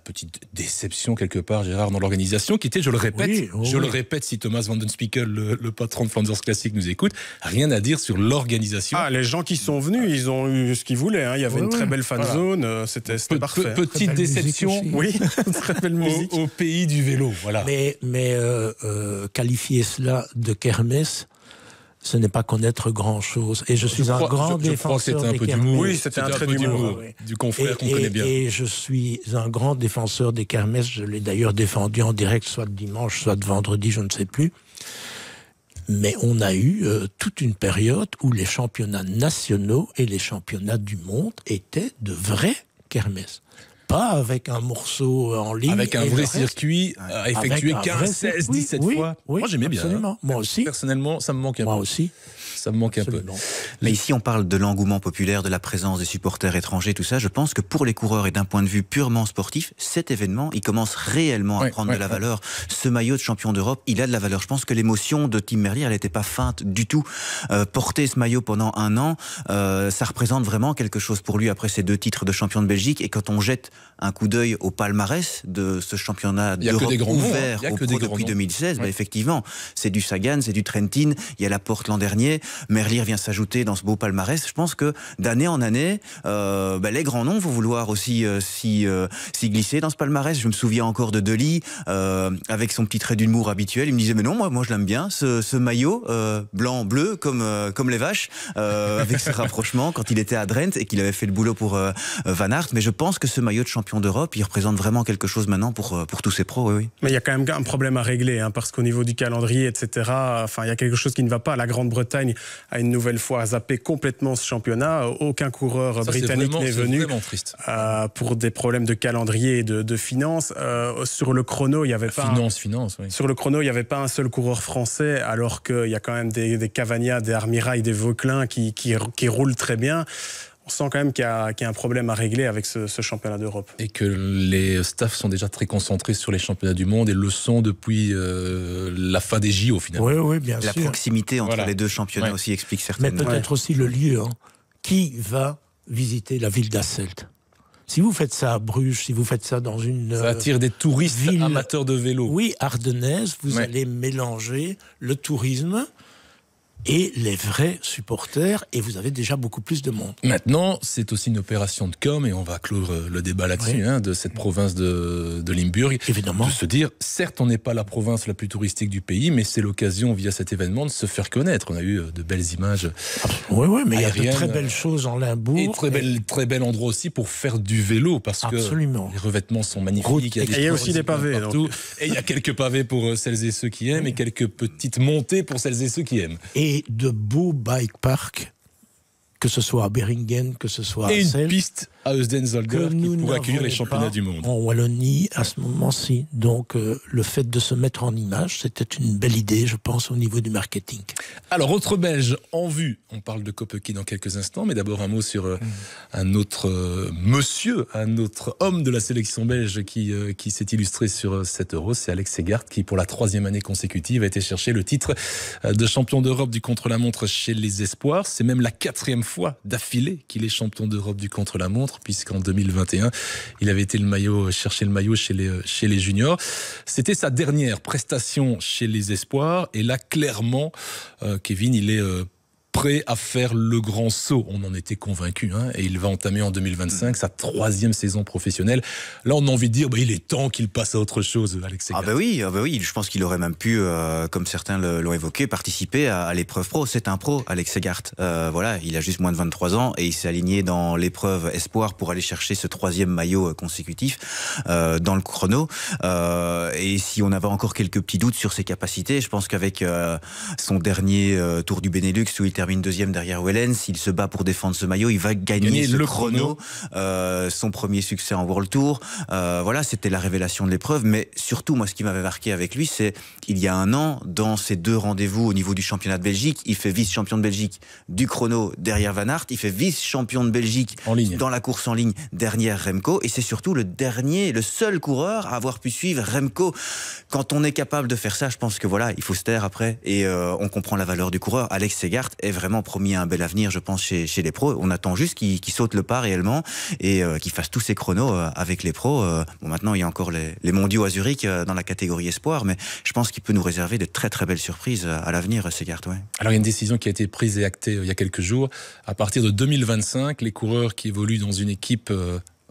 petite déception quelque part, Gérard, dans l'organisation, qui était, je le répète, si Thomas Van Den Spiegel, le patron de Flanders Classic, nous écoute, rien à dire sur l'organisation. Les gens qui sont venus, ils ont eu ce qu'ils voulaient. Hein. Il y avait une très belle fan zone, c'était parfait. Petite déception, oui, très belle musique. Au pays du vélo, voilà. Mais qualifier cela de kermesse, ce n'est pas connaître grand-chose. Et je suis un grand défenseur des kermesses. Oui, c'était un trait d'humour. Du confrère qu'on connaît bien. Et je suis un grand défenseur des kermesses. Je l'ai d'ailleurs défendu en direct, soit de dimanche, soit de vendredi, je ne sais plus. Mais on a eu toute une période où les championnats nationaux et les championnats du monde étaient de vraies kermesses. Pas avec un morceau en ligne. Avec un vrai circuit à effectuer 15, 16, 17 fois. Oui, moi, j'aimais bien. Absolument. Moi aussi. Personnellement, ça me manque un peu. Moi aussi. Ça me manque un peu. Mais ici, on parle de l'engouement populaire, de la présence des supporters étrangers, tout ça. Je pense que pour les coureurs et d'un point de vue purement sportif, cet événement, il commence réellement à prendre de la valeur. Ce maillot de champion d'Europe, il a de la valeur. Je pense que l'émotion de Tim Merlier, elle n'était pas feinte du tout. Porter ce maillot pendant un an, ça représente vraiment quelque chose pour lui après ses 2 titres de champion de Belgique. Et quand on jette un coup d'œil au palmarès de ce championnat d'Europe ouvert au pro depuis 2016, effectivement, c'est du Sagan, c'est du Trentin, il y a la Porte l'an dernier. Merlier vient s'ajouter dans ce beau palmarès. Je pense que d'année en année, les grands noms vont vouloir aussi s'y glisser dans ce palmarès. Je me souviens encore de Dely, avec son petit trait d'humour habituel. Il me disait, mais non, moi je l'aime bien, ce maillot blanc-bleu, comme les vaches, avec ce rapprochement quand il était à Drenthe et qu'il avait fait le boulot pour Van Aert. Mais je pense que ce maillot de champion d'Europe, il représente vraiment quelque chose maintenant pour tous ces pros. Oui. Mais il y a quand même un problème à régler, parce qu'au niveau du calendrier, etc., il y a quelque chose qui ne va pas. La Grande-Bretagne a une nouvelle fois zappé complètement ce championnat. Aucun coureur britannique n'est venu pour des problèmes de calendrier et de finances. Sur le chrono, il n'y avait pas sur le chrono, il n'y avait pas un seul coureur français, alors qu'il y a quand même des Cavagna, des Armirail, des Vauquelin qui roulent très bien. On sent quand même qu'il y a un problème à régler avec ce championnat d'Europe. Et que les staffs sont déjà très concentrés sur les championnats du monde et le sont depuis la fin des JO finalement. Oui, bien sûr. La proximité entre les deux championnats aussi explique certaines. Mais peut-être aussi le lieu. Qui va visiter la ville d'Asselt ? Si vous faites ça à Bruges, si vous faites ça dans une ça attire des touristes amateurs de vélo. Oui, ardennaise, vous allez mélanger le tourisme et les vrais supporters, et vous avez déjà beaucoup plus de monde. Maintenant, c'est aussi une opération de com, et on va clore le débat là-dessus, de cette province de Limburg. Évidemment. De se dire, certes, on n'est pas la province la plus touristique du pays, mais c'est l'occasion, via cet événement, de se faire connaître. On a eu de belles images. Oui, mais il y a de très belles choses en Limbourg. Et très bel endroit aussi pour faire du vélo, parce que les revêtements sont magnifiques. Et il y a aussi des pavés. Et il y a quelques pavés pour celles et ceux qui aiment, et quelques petites montées pour celles et ceux qui aiment. Et de beaux bike parks, que ce soit à Beringen, que ce soit à Asselt. Et une piste à Eusden-Zolder qui pourrait accueillir les championnats du monde. En Wallonie, à ce moment-ci. Donc, le fait de se mettre en image, c'était une belle idée, je pense, au niveau du marketing. Alors, autre Belge en vue. On parle de Kopecky dans quelques instants, mais d'abord un mot sur un autre monsieur, un autre homme de la sélection belge qui s'est illustré sur cet Euro. C'est Alex Segard qui, pour la 3e année consécutive, a été chercher le titre de champion d'Europe du contre-la-montre chez les Espoirs. C'est même la 4e fois d'affilée qu'il est champion d'Europe du contre-la-montre. contre, puisqu'en 2021, il avait été chercher le maillot chez les juniors. C'était sa dernière prestation chez les espoirs. Et là, clairement, Kevin, il est prêt à faire le grand saut. On en était convaincus, hein, et il va entamer en 2025 sa 3e saison professionnelle. Là, on a envie de dire, il est temps qu'il passe à autre chose, Alex Segart. Ah bah oui, je pense qu'il aurait même pu, comme certains l'ont évoqué, participer à l'épreuve pro. C'est un pro, Alex Segart. Voilà, il a juste moins de 23 ans et il s'est aligné dans l'épreuve espoir pour aller chercher ce 3e maillot consécutif dans le chrono. Et si on avait encore quelques petits doutes sur ses capacités, je pense qu'avec son dernier Tour du Benelux où il termine 2e derrière Wellens, s'il se bat pour défendre ce maillot, il va gagner ce chrono. Son premier succès en World Tour. Voilà, c'était la révélation de l'épreuve. Mais surtout, moi, ce qui m'avait marqué avec lui, c'est il y a un an, dans ces 2 rendez-vous au niveau du championnat de Belgique, il fait vice-champion de Belgique du chrono derrière Van Aert. Il fait vice-champion de Belgique dans la course en ligne derrière Remco. Et c'est surtout le seul coureur à avoir pu suivre Remco. Quand on est capable de faire ça, je pense que voilà, il faut se taire après. Et on comprend la valeur du coureur. Alex Segart est vraiment promis un bel avenir, je pense, chez les pros. On attend juste qu'il saute le pas réellement et qu'il fasse tous ses chronos avec les pros. Bon, maintenant, il y a encore les mondiaux à Zurich dans la catégorie espoir, mais je pense qu'il peut nous réserver de très très belles surprises à l'avenir, Segart. Ouais. Alors, il y a une décision qui a été prise et actée il y a quelques jours. À partir de 2025, les coureurs qui évoluent dans une équipe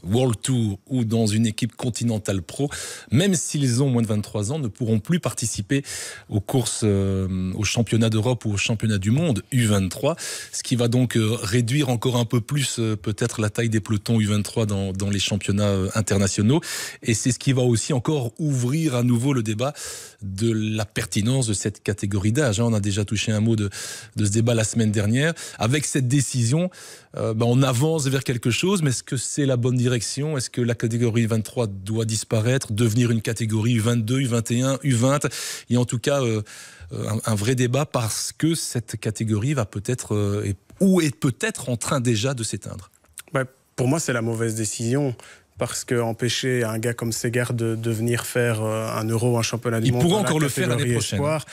World Tour ou dans une équipe Continental Pro, même s'ils ont moins de 23 ans, ne pourront plus participer aux courses, au championnat d'Europe ou au championnat du monde U23, ce qui va donc réduire encore un peu plus peut-être la taille des pelotons U23 dans les championnats internationaux. Et c'est ce qui va aussi encore ouvrir à nouveau le débat de la pertinence de cette catégorie d'âge. On a déjà touché un mot de ce débat la semaine dernière. Avec cette décision, on avance vers quelque chose, mais est-ce que c'est la bonne direction? Est-ce que la catégorie 23 doit disparaître, devenir une catégorie U22, U21, U20? Il y a en tout cas un vrai débat parce que cette catégorie va peut-être, ou est peut-être en train déjà de s'éteindre. Pour moi, c'est la mauvaise décision. Parce qu'empêcher un gars comme Segart de venir faire un Euro, un championnat du monde... Il pourra encore le faire l'année prochaine. Espoir,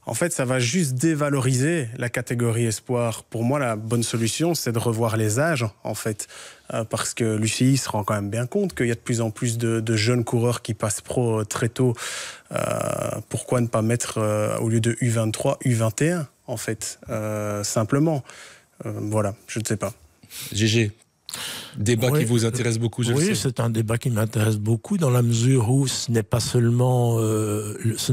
en fait, ça va juste dévaloriser la catégorie espoir. Pour moi, la bonne solution, c'est de revoir les âges, en fait. Parce que l'UCI se rend quand même bien compte qu'il y a de plus en plus de jeunes coureurs qui passent pro très tôt. Pourquoi ne pas mettre, au lieu de U23, U21, en fait, simplement. Voilà, je ne sais pas. GG. Débat qui vous intéresse beaucoup, je le sais. Oui, c'est un débat qui m'intéresse beaucoup dans la mesure où ce ne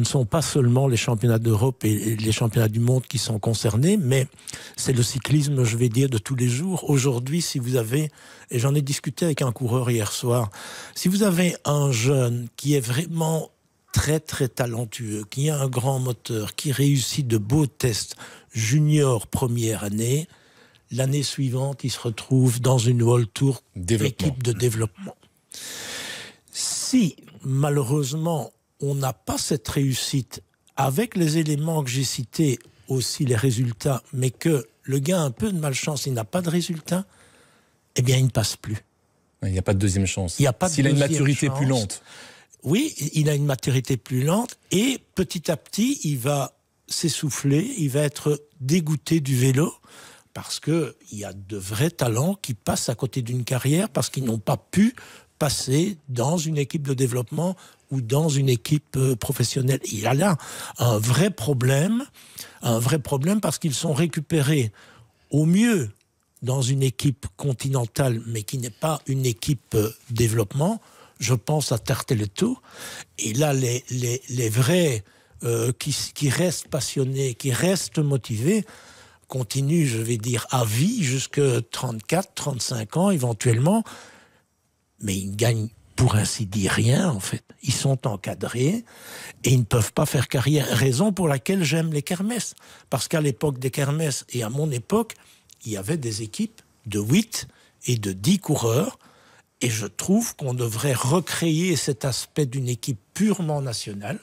sont pas seulement les championnats d'Europe et les championnats du monde qui sont concernés, mais c'est le cyclisme, je vais dire, de tous les jours. Aujourd'hui, si vous avez, et j'en ai discuté avec un coureur hier soir, si vous avez un jeune qui est vraiment très très talentueux, qui a un grand moteur, qui réussit de beaux tests junior première année, l'année suivante, il se retrouve dans une World Tour équipe de développement. Si, malheureusement, on n'a pas cette réussite, avec les éléments que j'ai cités, aussi les résultats, mais que le gars a un peu de malchance, il n'a pas de résultats, eh bien, il ne passe plus. Il n'y a pas de deuxième chance. S'il a une maturité plus lente. Oui, il a une maturité plus lente, et petit à petit, il va s'essouffler, il va être dégoûté du vélo, parce qu'il y a de vrais talents qui passent à côté d'une carrière parce qu'ils n'ont pas pu passer dans une équipe de développement ou dans une équipe professionnelle. Il y a là un vrai problème parce qu'ils sont récupérés au mieux dans une équipe continentale, mais qui n'est pas une équipe développement. Je pense à Tarteletto. Et là, les vrais qui restent passionnés, qui restent motivés, continue, je vais dire, à vie, jusque 34, 35 ans, éventuellement. Mais ils gagnent, pour ainsi dire, rien, en fait. Ils sont encadrés et ils ne peuvent pas faire carrière. Raison pour laquelle j'aime les kermesses. Parce qu'à l'époque des kermesses et à mon époque, il y avait des équipes de 8 et de 10 coureurs. Et je trouve qu'on devrait recréer cet aspect d'une équipe purement nationale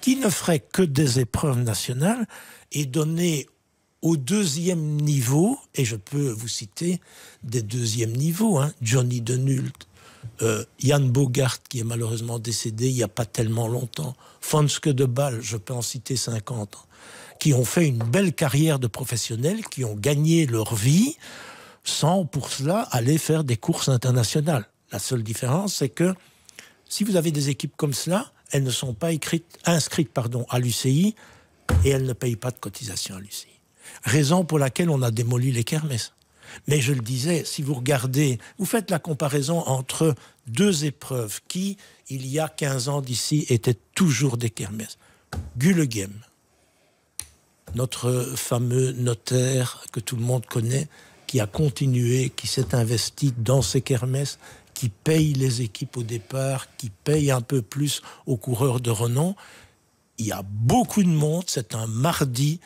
qui ne ferait que des épreuves nationales et donner au deuxième niveau, et je peux vous citer des deuxièmes niveaux, Johnny Denult, Yann Bogart, qui est malheureusement décédé il n'y a pas tellement longtemps, Fonske de Bâle, je peux en citer 50, qui ont fait une belle carrière de professionnels, qui ont gagné leur vie sans pour cela aller faire des courses internationales. La seule différence, c'est que si vous avez des équipes comme cela, elles ne sont pas inscrites à l'UCI et elles ne payent pas de cotisation à l'UCI. Raison pour laquelle on a démoli les kermesses. Mais je le disais, si vous regardez, vous faites la comparaison entre deux épreuves qui, il y a 15 ans d'ici, étaient toujours des kermesses. Gullegem, notre fameux notaire que tout le monde connaît, qui a continué, qui s'est investi dans ces kermesses, qui paye les équipes au départ, qui paye un peu plus aux coureurs de renom. Il y a beaucoup de monde, c'est un mardi,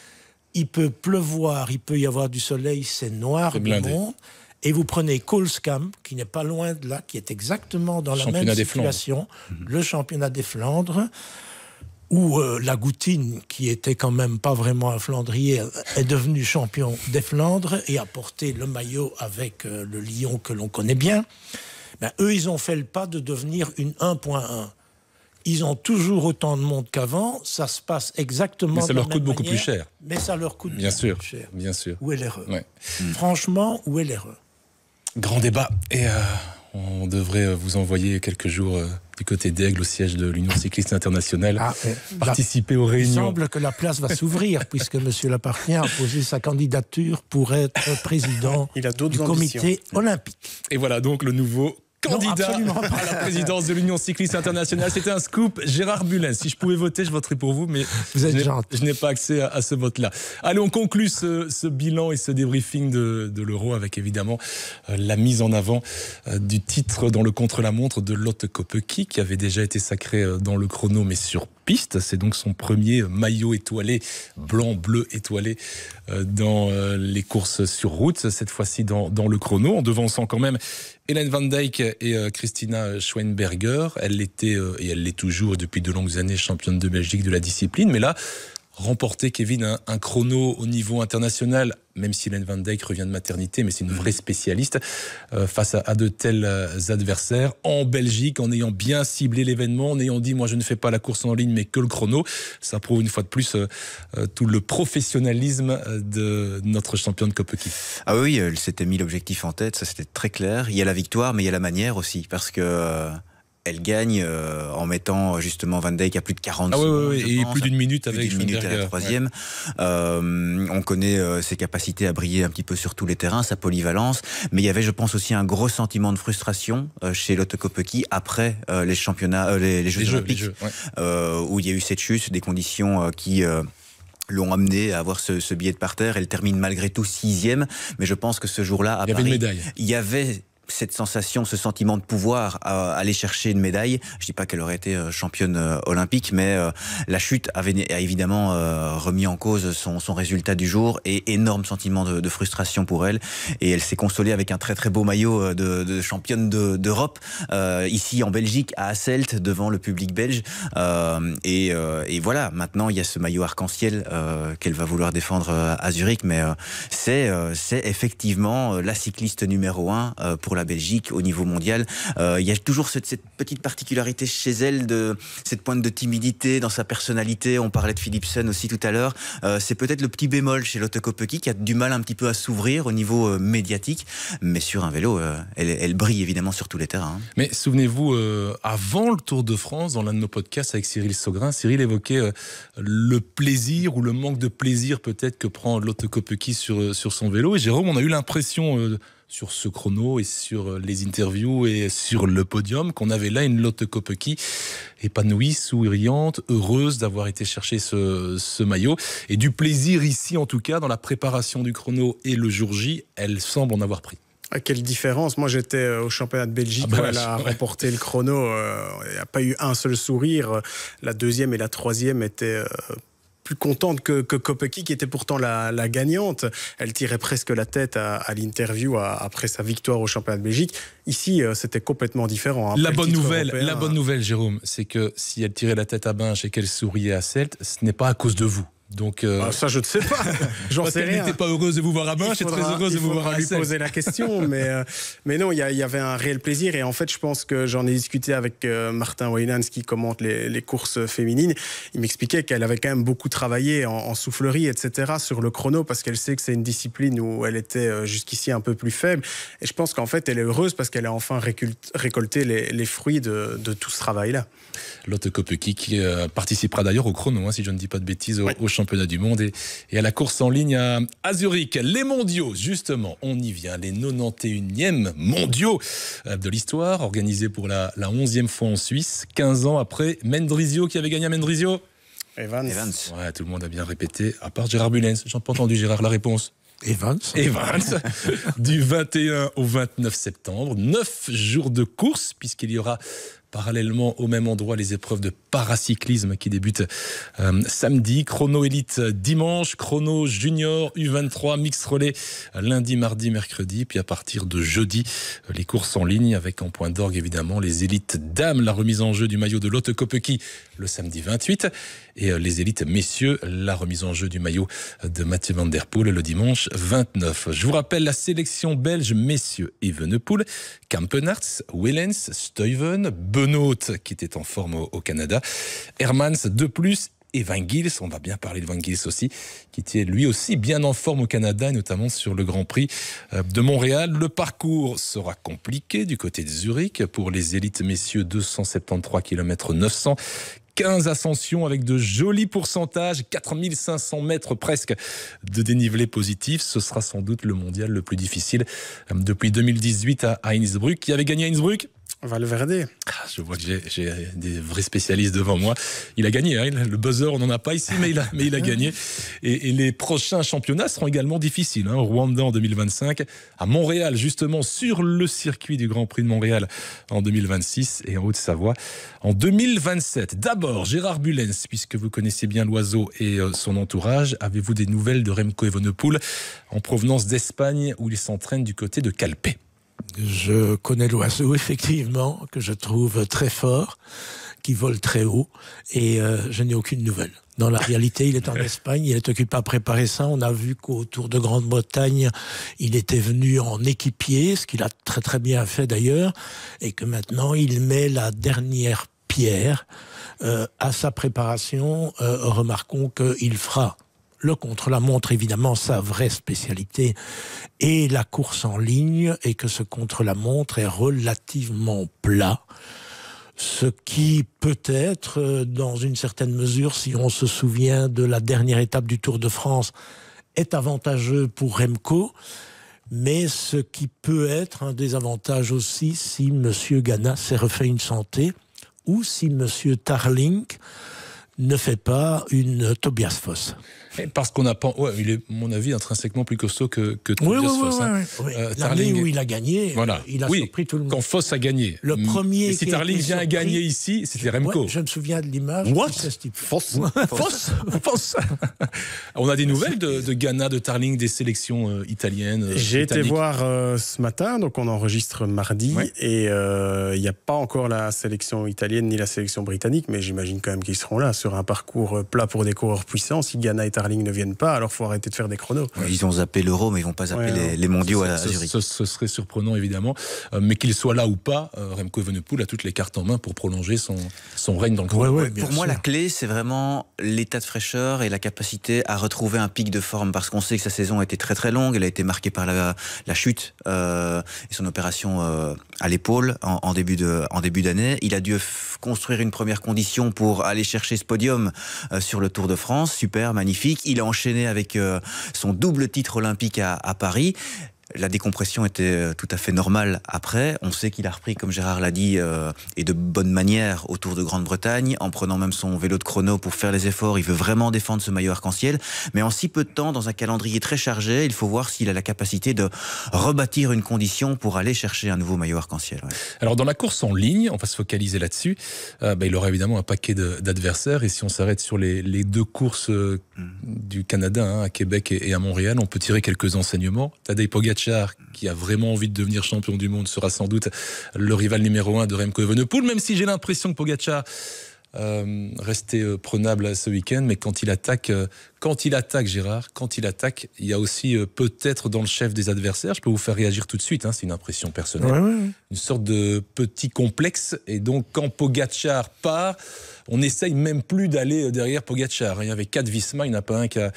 il peut pleuvoir, il peut y avoir du soleil, c'est noir de monde. Et vous prenez Koolskamp, qui n'est pas loin de là, qui est exactement dans la même situation, le championnat des Flandres, où Lagoutine, qui était quand même pas vraiment un Flandrier, est devenu champion des Flandres et a porté le maillot avec le Lyon que l'on connaît bien. Ben, eux, ils ont fait le pas de devenir une 1.1. Ils ont toujours autant de monde qu'avant, ça se passe exactement de la même manière. Mais ça leur coûte beaucoup plus cher. Mais ça leur coûte bien sûr, plus cher. Bien sûr. Où est l'erreur ? Franchement, où est l'erreur ? Grand débat. Et on devrait vous envoyer quelques jours du côté d'Aigle, au siège de l'Union cycliste internationale, participer aux réunions. Il semble que la place va s'ouvrir, puisque M. Lapartien a posé sa candidature pour être président du comité olympique. Et voilà donc le nouveau candidat à la présidence de l'Union cycliste internationale. C'était un scoop. Gérard Bulin. Si je pouvais voter, je voterais pour vous, mais je n'ai pas accès à ce vote-là. Allez, on conclut ce bilan et ce débriefing de l'Euro avec évidemment la mise en avant du titre dans le contre-la-montre de Lotte Kopecky, qui avait déjà été sacré dans le chrono, mais sur piste. C'est donc son premier maillot étoilé, blanc-bleu étoilé, dans les courses sur route, cette fois-ci dans le chrono, en devançant quand même Hélène Van Dijk et Christina Schweinberger. Elle l'était, et elle l'est toujours depuis de longues années, championne de Belgique de la discipline. Mais là, remporter, Kevin, un chrono au niveau international, même si Hélène Van Dijk revient de maternité, mais c'est une vraie spécialiste, face à de tels adversaires, en Belgique, en ayant bien ciblé l'événement, en ayant dit, moi je ne fais pas la course en ligne, mais que le chrono. Ça prouve une fois de plus tout le professionnalisme de notre championne Kopecky. Ah oui, elle s'était mis l'objectif en tête, ça c'était très clair. Il y a la victoire, mais il y a la manière aussi, parce que... elle gagne en mettant justement Van Dijk à plus de 40 secondes. Et plus d'une minute avec Schweinberger. À la troisième. Ouais. On connaît ses capacités à briller un petit peu sur tous les terrains, sa polyvalence. Mais il y avait, je pense, aussi un gros sentiment de frustration chez Lotte Kopecky après les championnats, les Jeux Olympiques, où il y a eu cette chute, des conditions qui... l'ont amené à avoir ce billet de parterre. Elle termine malgré tout 6e. Mais je pense que ce jour-là, à Paris, une médaille. Il y avait cette sensation, ce sentiment de pouvoir à aller chercher une médaille. Je dis pas qu'elle aurait été championne olympique, mais la chute a évidemment remis en cause son résultat du jour, et énorme sentiment de frustration pour elle. Et elle s'est consolée avec un très très beau maillot de championne d'Europe, ici en Belgique, à Hasselt, devant le public belge. Et voilà, maintenant il y a ce maillot arc-en-ciel qu'elle va vouloir défendre à Zurich, mais c'est effectivement la cycliste numéro 1 pour la Belgique au niveau mondial. Il y a toujours cette petite particularité chez elle, cette pointe de timidité dans sa personnalité. On parlait de Philipsen aussi tout à l'heure. C'est peut-être le petit bémol chez Lotte Kopecky, qui a du mal un petit peu à s'ouvrir au niveau médiatique, mais sur un vélo, elle brille évidemment sur tous les terrains. Mais souvenez-vous, avant le Tour de France, dans l'un de nos podcasts avec Cyril Saugrin, Cyril évoquait le plaisir ou le manque de plaisir peut-être que prend Lotte Kopecky sur son vélo. Et Jérôme, on a eu l'impression... sur ce chrono et sur les interviews et sur le podium, qu'on avait là une Lotte Kopecky épanouie, souriante, heureuse d'avoir été chercher ce maillot. Et du plaisir ici, en tout cas, dans la préparation du chrono et le jour J, elle semble en avoir pris. Ah, quelle différence. Moi, j'étais au championnat de Belgique où elle a remporté le chrono. Il n'y a pas eu un seul sourire. La deuxième et la troisième étaient... plus contente que Kopecky, qui était pourtant la gagnante. Elle tirait presque la tête à l'interview après sa victoire au championnat de Belgique. Ici, c'était complètement différent. La bonne nouvelle, Jérôme, c'est que si elle tirait la tête à Binche et qu'elle souriait à Hasselt, ce n'est pas à cause de vous. Donc, ça, je ne sais pas. J'en sais rien. n'était pas heureuse de vous voir à Binche, très heureuse de vous voir à lui Assel. poser la question, mais non, il y avait un réel plaisir. Et en fait, je pense que j'en ai discuté avec Martin Weinans, qui commente les courses féminines. Il m'expliquait qu'elle avait quand même beaucoup travaillé en soufflerie, etc., sur le chrono, parce qu'elle sait que c'est une discipline où elle était jusqu'ici un peu plus faible. Et je pense qu'en fait, elle est heureuse parce qu'elle a enfin récolté les fruits de tout ce travail-là. Lotte Kopecky qui participera d'ailleurs au chrono, si je ne dis pas de bêtises, au championnat du monde et à la course en ligne à Zurich. Les mondiaux, justement, on y vient. Les 91e mondiaux de l'histoire, organisés pour la 11e fois en Suisse, 15 ans après Mendrisio. Qui avait gagné à Mendrisio? Evans. Ouais, tout le monde a bien répété, à part Gérard Bulens. J'ai pas entendu, Gérard, la réponse. Evans. Du 21 au 29 septembre. 9 jours de course, puisqu'il y aura parallèlement au même endroit les épreuves de paracyclisme qui débutent samedi, chrono élite dimanche, chrono junior U23 mix relais lundi, mardi, mercredi, puis à partir de jeudi les courses en ligne avec en point d'orgue évidemment les élites dames, la remise en jeu du maillot de Lotte Kopecky le samedi 28 et les élites messieurs, la remise en jeu du maillot de Mathieu Van Der Poel le dimanche 29. Je vous rappelle la sélection belge messieurs: Evenepoel, Kampenaerts, Wellens, Stuyven, Benoît qui était en forme au Canada, Hermans de plus et Van Gils, on va bien parler de Van Gils aussi, qui était lui aussi bien en forme au Canada, et notamment sur le Grand Prix de Montréal. Le parcours sera compliqué du côté de Zurich pour les élites messieurs, 273 km 900. 15 ascensions avec de jolis pourcentages, 4500 mètres presque de dénivelé positif. Ce sera sans doute le mondial le plus difficile depuis 2018 à Innsbruck. Qui avait gagné à Innsbruck? Valverde. Je vois que j'ai des vrais spécialistes devant moi. Il a gagné, le buzzer on n'en a pas ici, mais il a gagné. Et les prochains championnats seront également difficiles. Rwanda en 2025, à Montréal justement sur le circuit du Grand Prix de Montréal en 2026 et en Haute-Savoie en 2027. D'abord, Gérard Bulens, puisque vous connaissez bien l'oiseau et son entourage, avez-vous des nouvelles de Remco Evenepoel en provenance d'Espagne où il s'entraîne du côté de Calpe? Je connais l'oiseau, effectivement, que je trouve très fort, qui vole très haut, et je n'ai aucune nouvelle. Dans la réalité, il est en Espagne, il est occupé à préparer ça. On a vu qu'au Tour de Grande-Bretagne, il était venu en équipier, ce qu'il a très très bien fait d'ailleurs, et que maintenant, il met la dernière pierre à sa préparation. Remarquons qu'il fera le contre-la-montre, évidemment, sa vraie spécialité, et la course en ligne, et que ce contre-la-montre est relativement plat. Ce qui peut-être, dans une certaine mesure, si on se souvient de la dernière étape du Tour de France, est avantageux pour Remco, mais ce qui peut être un désavantage aussi si M. Ganna s'est refait une santé, ou si M. Tarling ne fait pas une Tobias Foss. Parce qu'on n'a pas... Ouais, il est, à mon avis, intrinsèquement plus costaud que Tobias Foss. Oui. L'année où il a gagné, voilà. Il a surpris tout le monde. Quand Foss a gagné. Le premier. Et si Tarling vient à gagner ici, c'était Remco. Ouais, je me souviens de l'image. What? Foss. On a des nouvelles de Ganna, de Tarling, des sélections italiennes. J'ai été voir ce matin, donc on enregistre mardi, et il n'y a pas encore la sélection italienne ni la sélection britannique, mais j'imagine quand même qu'ils seront là sur un parcours plat pour des coureurs puissants. Si Ganna et Tarling ne viennent pas, alors il faut arrêter de faire des chronos. Ils ont zappé l'Euro, mais ils ne vont pas zapper les mondiaux à Zurich. Ce serait surprenant, évidemment. Mais qu'il soit là ou pas, Remco Evenepoel a toutes les cartes en main pour prolonger son règne dans le chrono. Pour moi, la clé, c'est vraiment l'état de fraîcheur et la capacité à retrouver un pic de forme, parce qu'on sait que sa saison a été très très longue. Elle a été marquée par la chute et son opération à l'épaule en début d'année. Il a dû construire une première condition pour aller chercher ce podium sur le Tour de France. Super, magnifique. Il a enchaîné avec son double titre olympique à Paris. La décompression était tout à fait normale après. On sait qu'il a repris, comme Gérard l'a dit, et de bonne manière au Tour de Grande-Bretagne, en prenant même son vélo de chrono pour faire les efforts. Il veut vraiment défendre ce maillot arc-en-ciel. Mais en si peu de temps, dans un calendrier très chargé, il faut voir s'il a la capacité de rebâtir une condition pour aller chercher un nouveau maillot arc-en-ciel. Ouais. Alors dans la course en ligne, on va se focaliser là-dessus. Il aura évidemment un paquet d'adversaires. Et si on s'arrête sur les deux courses du Canada, à Québec et à Montréal, on peut tirer quelques enseignements. Tadej Pogacar, qui a vraiment envie de devenir champion du monde, sera sans doute le rival numéro 1 de Remco Evenepoel, même si j'ai l'impression que Pogacar rester prenable ce week-end, mais quand il attaque, Gérard, il y a aussi peut-être dans le chef des adversaires, je peux vous faire réagir tout de suite, c'est une impression personnelle, une sorte de petit complexe, et donc quand Pogačar part, on n'essaye même plus d'aller derrière Pogačar. Il y avait 4 Visma, il n'y en a pas un qui a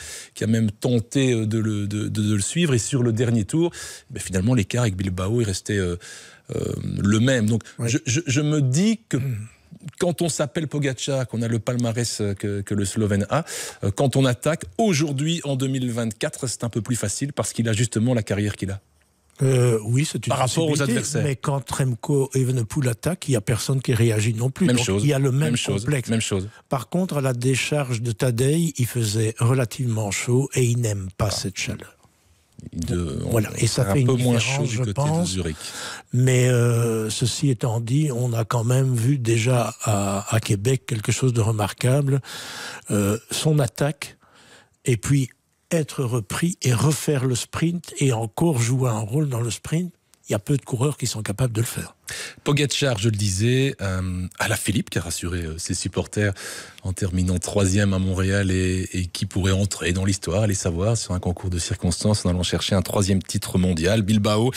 même tenté de le suivre, et sur le dernier tour, finalement l'écart avec Bilbao est resté le même. Donc je me dis que quand on s'appelle Pogačar, qu'on a le palmarès que le Slovène a, quand on attaque, aujourd'hui, en 2024, c'est un peu plus facile parce qu'il a justement la carrière qu'il a. Oui, c'est une par rapport aux adversaires. Mais quand Remco Evenepoel attaque, il n'y a personne qui réagit non plus. Même Donc, chose, il y a le même complexe. Même chose. Par contre, à la décharge de Tadej, il faisait relativement chaud et il n'aime pas cette chaleur. Voilà, et ça fait un peu une moins différence, chaud du côté de Zurich. Mais ceci étant dit, on a quand même vu déjà à Québec quelque chose de remarquable. Son attaque, et puis être repris et refaire le sprint et encore jouer un rôle dans le sprint. Il y a peu de coureurs qui sont capables de le faire. Pogačar, je le disais, Alaphilippe qui a rassuré ses supporters en terminant 3e à Montréal et qui pourrait entrer dans l'histoire, allez savoir, sur un concours de circonstances en allant chercher un 3e titre mondial. Bilbao,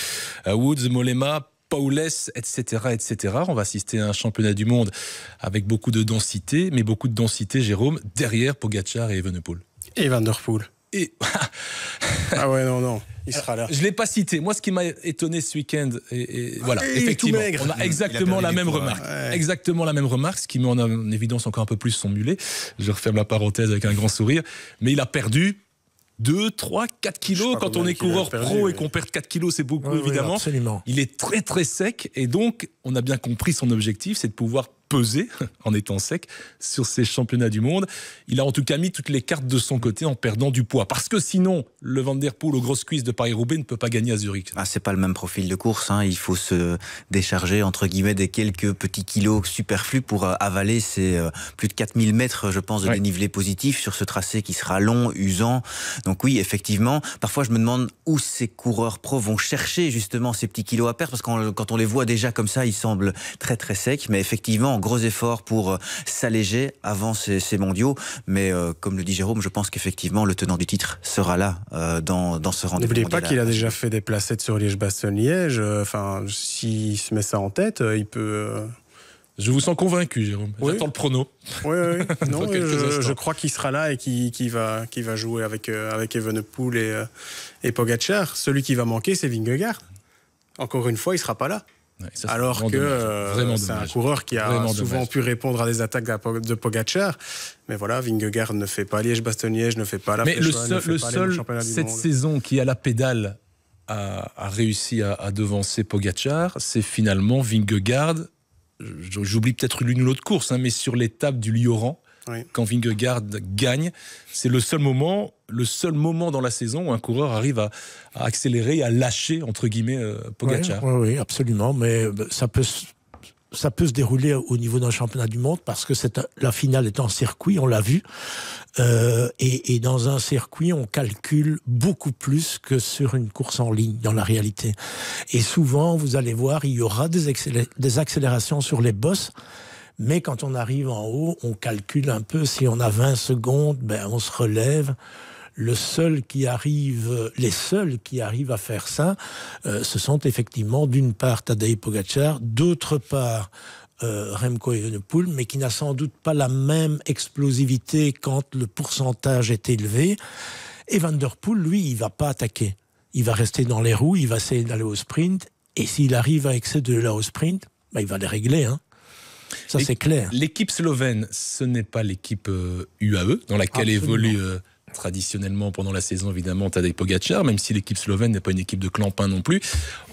Woods, Mollema, Paules, etc., etc. On va assister à un championnat du monde avec beaucoup de densité, mais beaucoup de densité, Jérôme, derrière Pogačar et Evenepoel. Et Van der Poel. Ah ouais, non, il sera là. Je ne l'ai pas cité. Moi, ce qui m'a étonné ce week-end, voilà, effectivement, on a exactement la même remarque. Ouais. Exactement la même remarque, ce qui met en évidence encore un peu plus son mulet. Je referme la parenthèse avec un grand sourire. Mais il a perdu 2, 3, 4 kilos. Quand on est coureur pro et qu'on perd 4 kilos, c'est beaucoup, évidemment. Absolument. Il est très, très sec. Et donc, on a bien compris son objectif, c'est de pouvoir peser, en étant sec, sur ces championnats du monde. Il a en tout cas mis toutes les cartes de son côté en perdant du poids. Parce que sinon, le Van der Poel aux grosses cuisses de Paris-Roubaix ne peut pas gagner à Zurich. C'est pas le même profil de course. Il faut se décharger, entre guillemets, des quelques petits kilos superflus pour avaler ces plus de 4000 mètres, je pense, de dénivelé positif sur ce tracé qui sera long, usant. Donc oui, effectivement, parfois je me demande où ces coureurs pros vont chercher justement ces petits kilos à perdre, parce que quand on les voit déjà comme ça, ils semblent très très secs, mais effectivement, gros effort pour s'alléger avant ces mondiaux. Mais comme le dit Jérôme, je pense qu'effectivement le tenant du titre sera là dans ce rendez-vous. N'oubliez pas qu'il a déjà fait des placettes sur Liège-Bastogne-Liège. S'il se met ça en tête, il peut... Je vous sens convaincu, Jérôme. J'attends le prono. Oui. Non, je crois qu'il sera là et qu'il va jouer avec Evenepoel et Pogačar. Celui qui va manquer, c'est Vingegaard. Encore une fois, il ne sera pas là. Ouais, ça, alors que c'est un coureur qui a souvent pu répondre à des attaques de Pogačar, mais voilà, Vingegaard ne fait pas Liège-Bastogne-Liège, ne fait pas la Flèche, le seul cette saison qui à la pédale a réussi à devancer Pogačar, c'est finalement Vingegaard. J'oublie peut-être l'une ou l'autre course, mais sur l'étape du Lioran, quand Vingegaard gagne, c'est le seul moment dans la saison où un coureur arrive à accélérer, à lâcher, entre guillemets, Pogačar. Oui, absolument, mais ça peut se dérouler au niveau d'un championnat du monde parce que la finale est en circuit, on l'a vu, et dans un circuit, on calcule beaucoup plus que sur une course en ligne, dans la réalité. Et souvent, vous allez voir, il y aura des accélérations sur les bosses, mais quand on arrive en haut, on calcule un peu. Si on a 20 secondes, on se relève. Les seuls qui arrivent à faire ça, ce sont effectivement d'une part Tadej Pogačar, d'autre part Remco Evenepoel, mais qui n'a sans doute pas la même explosivité quand le pourcentage est élevé. Et Van der Poel, lui, il va pas attaquer. Il va rester dans les roues, il va essayer d'aller au sprint, et s'il arrive à excéder là au sprint, il va les régler, Ça, c'est clair. L'équipe slovène, ce n'est pas l'équipe UAE, dans laquelle évolue traditionnellement pendant la saison, évidemment, Tadej Pogačar, même si l'équipe slovène n'est pas une équipe de clampins non plus.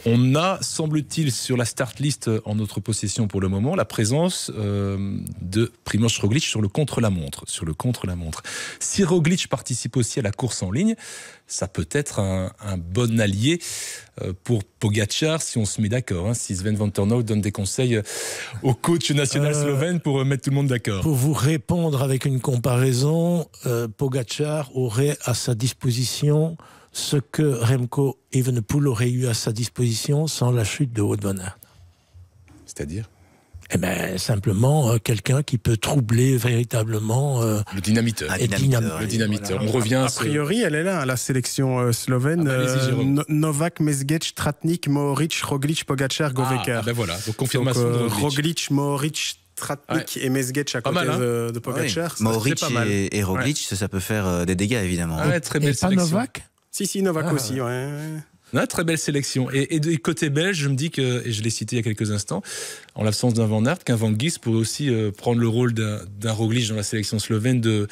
On a, semble-t-il, sur la start list en notre possession pour le moment, la présence de Primož Roglič sur le contre-la-montre. Si Roglič participe aussi à la course en ligne, ça peut être un bon allié pour Pogačar si on se met d'accord. Si Sven Vanternoot donne des conseils au coach national slovène pour mettre tout le monde d'accord. Pour vous répondre avec une comparaison, Pogačar aurait à sa disposition ce que Remco Evenepoel aurait eu à sa disposition sans la chute de Wout van Aert. C'est-à-dire ? Eh ben, simplement, quelqu'un qui peut troubler véritablement... le dynamiteur. Le dynamiteur. Voilà. On revient A priori, elle est là, la sélection slovène. Allez-y, Jérôme. Novak, Mezgec, Tratnik, Mohoric, Roglic, Pogačar, Govekar. Ben voilà, donc confirmation de Roglic. Roglic, Mohoric, Tratnik et Mezgec à côté mal, hein. de Pogačar. Oui. Mohoric c'est pas mal. et Roglic, ça peut faire des dégâts, évidemment. Ouais, très Et belle pas sélection. Novak? Si, Novak aussi, ouais. Ouais, très belle sélection. Et du côté belge, je me dis que, et je l'ai cité il y a quelques instants, en l'absence d'un Van Aert, qu'un Van Gils pourrait aussi prendre le rôle d'un Roglic dans la sélection slovène de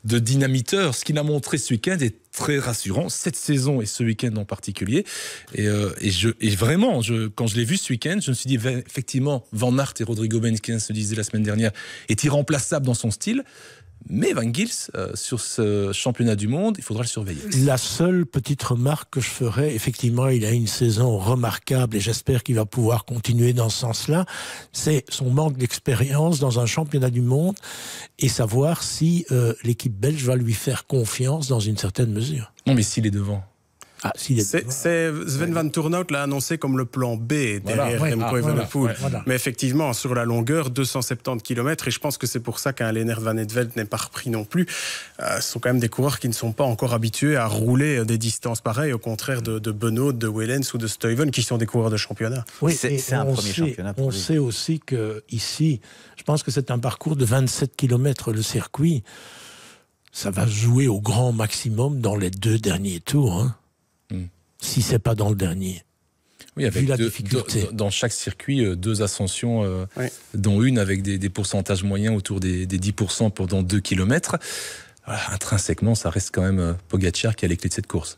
dynamiteur. Ce qu'il a montré ce week-end est très rassurant, cette saison et ce week-end en particulier. Et vraiment, quand je l'ai vu ce week-end, je me suis dit, effectivement, Van Aert et Rodrigo Benkens se disaient la semaine dernière, est irremplaçable dans son style. Mais Van Gils, sur ce championnat du monde, il faudra le surveiller. La seule petite remarque que je ferais, effectivement, il a une saison remarquable et j'espère qu'il va pouvoir continuer dans ce sens-là, c'est son manque d'expérience dans un championnat du monde et savoir si l'équipe belge va lui faire confiance dans une certaine mesure. Non, mais s'il est devant. Ah, s'il est C'est Sven Van Toornout l'a annoncé comme le plan B derrière Remco Evenepoel. Voilà. Mais effectivement, sur la longueur, 270 km, et je pense que c'est pour ça qu'un Lennart Van Eetvelt n'est pas repris non plus. Ce sont quand même des coureurs qui ne sont pas encore habitués à rouler des distances pareilles, au contraire de Benoît, de Wellens ou de Stuyven, qui sont des coureurs de championnat. Oui, c'est un premier championnat pour on lui. sait aussi que ici, je pense que c'est un parcours de 27 km le circuit. Ça va jouer au grand maximum dans les 2 derniers tours. Hein. Si c'est pas dans le dernier. Oui, avec Vu la difficulté. dans chaque circuit, 2 ascensions, dont une avec des pourcentages moyens autour des 10% pendant 2 km. Voilà, intrinsèquement, ça reste quand même Pogačar qui a les clés de cette course.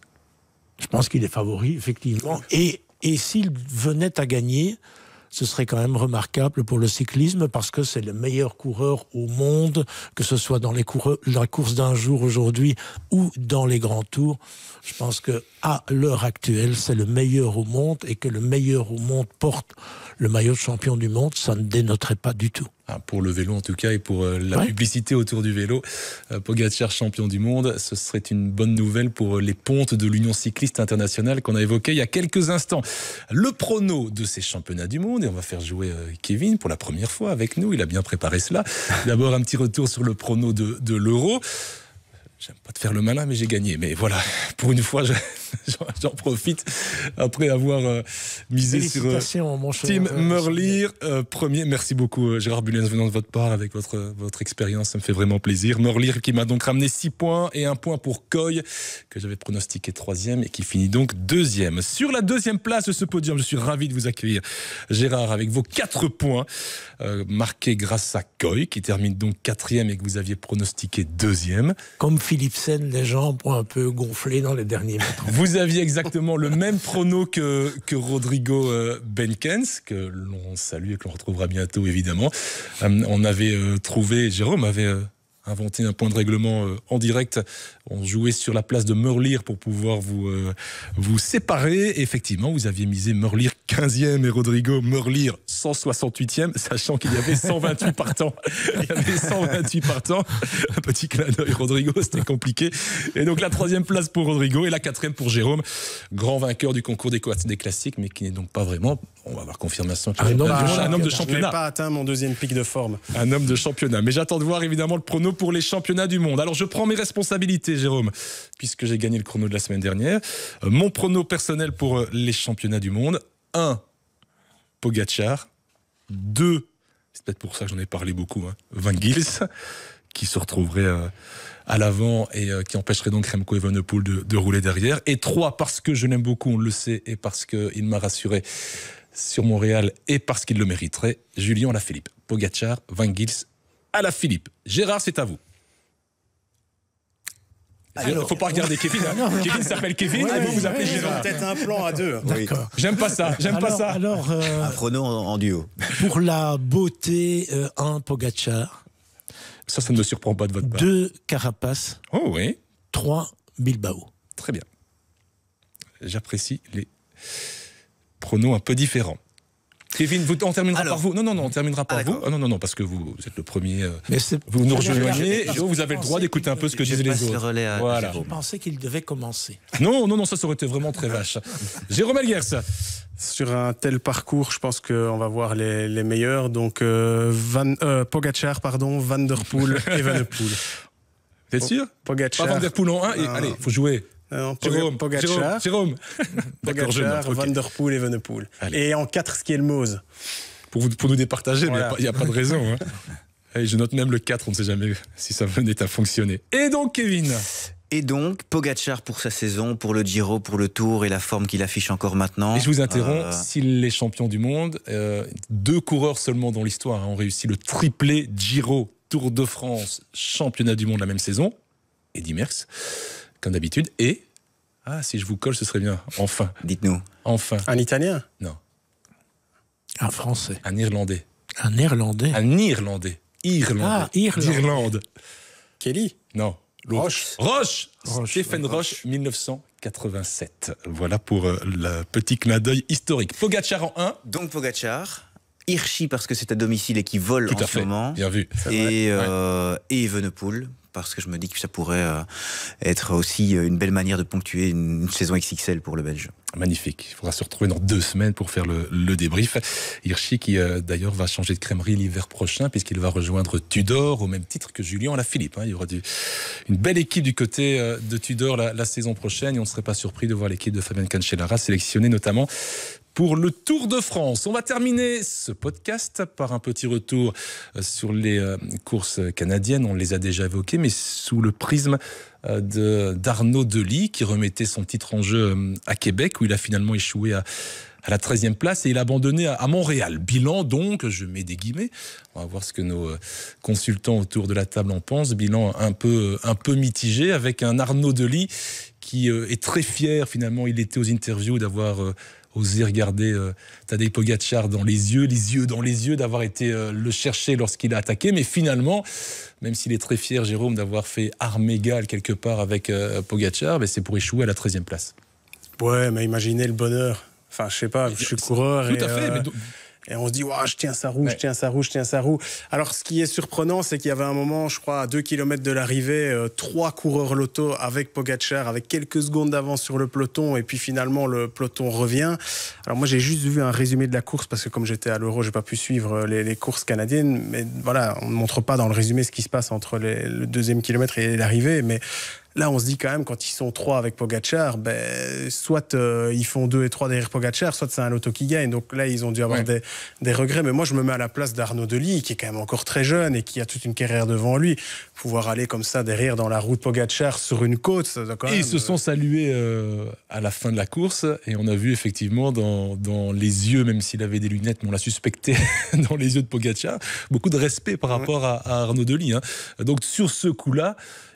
Je pense qu'il est favori, effectivement. Et s'il venait à gagner, ce serait quand même remarquable pour le cyclisme parce que c'est le meilleur coureur au monde, que ce soit dans la course d'un jour aujourd'hui ou dans les grands tours. Je pense qu'à l'heure actuelle, c'est le meilleur au monde et que le meilleur au monde porte le maillot de champion du monde, ça ne dénoterait pas du tout. Ah, pour le vélo en tout cas et pour la publicité autour du vélo, Pogačar champion du monde, ce serait une bonne nouvelle pour les pontes de l'Union cycliste internationale qu'on a évoqué il y a quelques instants. Le prono de ces championnats du monde, et on va faire jouer Kevin pour la première fois avec nous, il a bien préparé cela. D'abord un petit retour sur le prono de l'Euro. J'aime pas te faire le malin, mais j'ai gagné. Mais voilà, pour une fois, j'en profite après avoir misé sur mon cher Tim Merlier, premier. Merci beaucoup, Gérard Bullens, venant de votre part avec votre expérience. Ça me fait vraiment plaisir. Merlier qui m'a donc ramené 6 points et 1 point pour Coy, que j'avais pronostiqué 3e et qui finit donc 2e. Sur la 2e place de ce podium, je suis ravi de vous accueillir, Gérard, avec vos 4 points marqués grâce à Coy, qui termine donc 4e et que vous aviez pronostiqué 2e. Comme Philipsen, les jambes ont un peu gonflé dans les derniers mètres. Vous aviez exactement le même prono que Rodrigo Benkens, que l'on salue et que l'on retrouvera bientôt évidemment. On avait trouvé, Jérôme avait inventé un point de règlement en direct. On jouait sur la place de Merlier pour pouvoir vous séparer. Et effectivement, vous aviez misé Merlier 15e et Rodrigo Merlier 168e, sachant qu'il y avait 128 partants. Il y avait 128 partants. Un petit clin d'œil, Rodrigo, c'était compliqué. Et donc la 3e place pour Rodrigo et la 4e pour Jérôme, grand vainqueur du concours des classiques, mais qui n'est donc pas vraiment, on va avoir confirmation, un homme de Je championnat. n'ai pas atteint mon 2e pic de forme. Un homme de championnat. Mais j'attends de voir évidemment le prono pour les championnats du monde. Alors je prends mes responsabilités, Jérôme, puisque j'ai gagné le chrono de la semaine dernière. Mon prono personnel pour les championnats du monde: 1, Pogačar. 2, c'est peut-être pour ça que j'en ai parlé beaucoup, Van Gils, qui se retrouverait à l'avant et qui empêcherait donc Remco Evenepoel de rouler derrière. Et 3, parce que je l'aime beaucoup, on le sait, et parce qu'il m'a rassuré sur Montréal et parce qu'il le mériterait, Julien Alaphilippe. Pogačar, Van Gils, Alaphilippe. Gérard, c'est à vous. Il ne faut pas regarder Kevin. Kevin s'appelle Kevin et vous appelez Gérard. Peut-être un plan à 2. D'accord. J'aime pas ça. Alors, un prono en duo. Pour la beauté, 1 Pogačar. Ça ne me surprend pas de votre part. 2 Carapace. Oh oui. 3 Bilbao. Très bien. J'apprécie les pronos un peu différents. Kevin, on terminera par vous. Non, on terminera par vous. Non, parce que vous êtes le premier. Vous nous rejoignez. Vous avez le droit d'écouter un peu ce que disent les autres. Voilà. Je pensais qu'il devait commencer. Non, ça aurait été vraiment très vache. Jérôme Elguers. Sur un tel parcours, je pense qu'on va voir les meilleurs. Donc, Pogačar, Van Der Poel et Evenepoel. Vous êtes sûr? Pogačar. Pas Van Der Poel en 1. Allez, il faut jouer. Pogačar. Jérôme. Pogačar, Van Der Poel et Evenepoel. Et en 4, Skelmose. Pour nous départager, voilà. Mais il n'y a pas de raison. Allez, je note même le 4, on ne sait jamais si ça venait à fonctionner. Et donc, Kevin? Et donc, Pogačar pour sa saison, pour le Giro, pour le Tour et la forme qu'il affiche encore maintenant. Et je vous interromps, s'il est champion du monde, 2 coureurs seulement dans l'histoire ont réussi le triplé Giro, Tour de France, championnat du monde la même saison. Eddy Merckx, comme d'habitude. Et, si je vous colle, ce serait bien. Enfin. Dites-nous. Enfin. Un Italien? Non. Un Français. Un Irlandais. Un Néerlandais? Un Irlandais. Irlande. Kelly? Non. Roche. Stéphane Roche, 1987. Voilà pour le petit clin d'œil historique. Pogačar en 1. Donc Pogačar. Hirschi parce que c'est à domicile et qui vole en ce moment. Bien vu. Et Evenepoel parce que je me dis que ça pourrait être aussi une belle manière de ponctuer une saison XXL pour le Belge. Magnifique. Il faudra se retrouver dans 2 semaines pour faire le débrief. Hirschi qui d'ailleurs va changer de crèmerie l'hiver prochain puisqu'il va rejoindre Tudor au même titre que Julien Alaphilippe. Il y aura une belle équipe du côté de Tudor la saison prochaine et on ne serait pas surpris de voir l'équipe de Fabian Cancellara sélectionnée notamment pour le Tour de France. On va terminer ce podcast par un petit retour sur les courses canadiennes. On les a déjà évoquées, mais sous le prisme d'Arnaud Delis, qui remettait son titre en jeu à Québec, où il a finalement échoué à la 13e place et il a abandonné à Montréal. Bilan donc, je mets des guillemets, on va voir ce que nos consultants autour de la table en pensent. Bilan un peu mitigé avec un Arnaud Delis qui est très fier finalement. Il était aux interviews d'avoir osé regarder Tadej Pogačar dans les yeux dans les yeux, d'avoir été le chercher lorsqu'il a attaqué. Mais finalement, même s'il est très fier, Jérôme, d'avoir fait arme égale quelque part avec Pogačar, c'est pour échouer à la 13e place. Ouais, mais imaginez le bonheur. Enfin, je sais pas, je suis coureur. Tout à fait, mais et on se dit, je tiens sa roue, je tiens sa roue. Alors, ce qui est surprenant, c'est qu'il y avait un moment, je crois, à 2 km de l'arrivée, 3 coureurs loto avec Pogačar, avec quelques secondes d'avance sur le peloton, et puis finalement, le peloton revient. Alors, moi, j'ai juste vu un résumé de la course, parce que comme j'étais à l'Euro, j'ai pas pu suivre les courses canadiennes, mais voilà, on ne montre pas dans le résumé ce qui se passe entre le 2e kilomètre et l'arrivée, mais là, on se dit quand même, quand ils sont 3 avec Pogačar, soit ils font 2 et 3 derrière Pogačar, soit c'est un loto qui gagne. Donc là, ils ont dû avoir des regrets. Mais moi, je me mets à la place d'Arnaud Delis, qui est quand même encore très jeune et qui a toute une carrière devant lui. Pouvoir aller comme ça derrière dans la route Pogačar sur une côte, ça doit quand même... Et ils se sont salués à la fin de la course. Et on a vu effectivement dans les yeux, même s'il avait des lunettes, mais on l'a suspecté dans les yeux de Pogačar, beaucoup de respect par rapport à Arnaud Delis. Donc sur ce coup-là,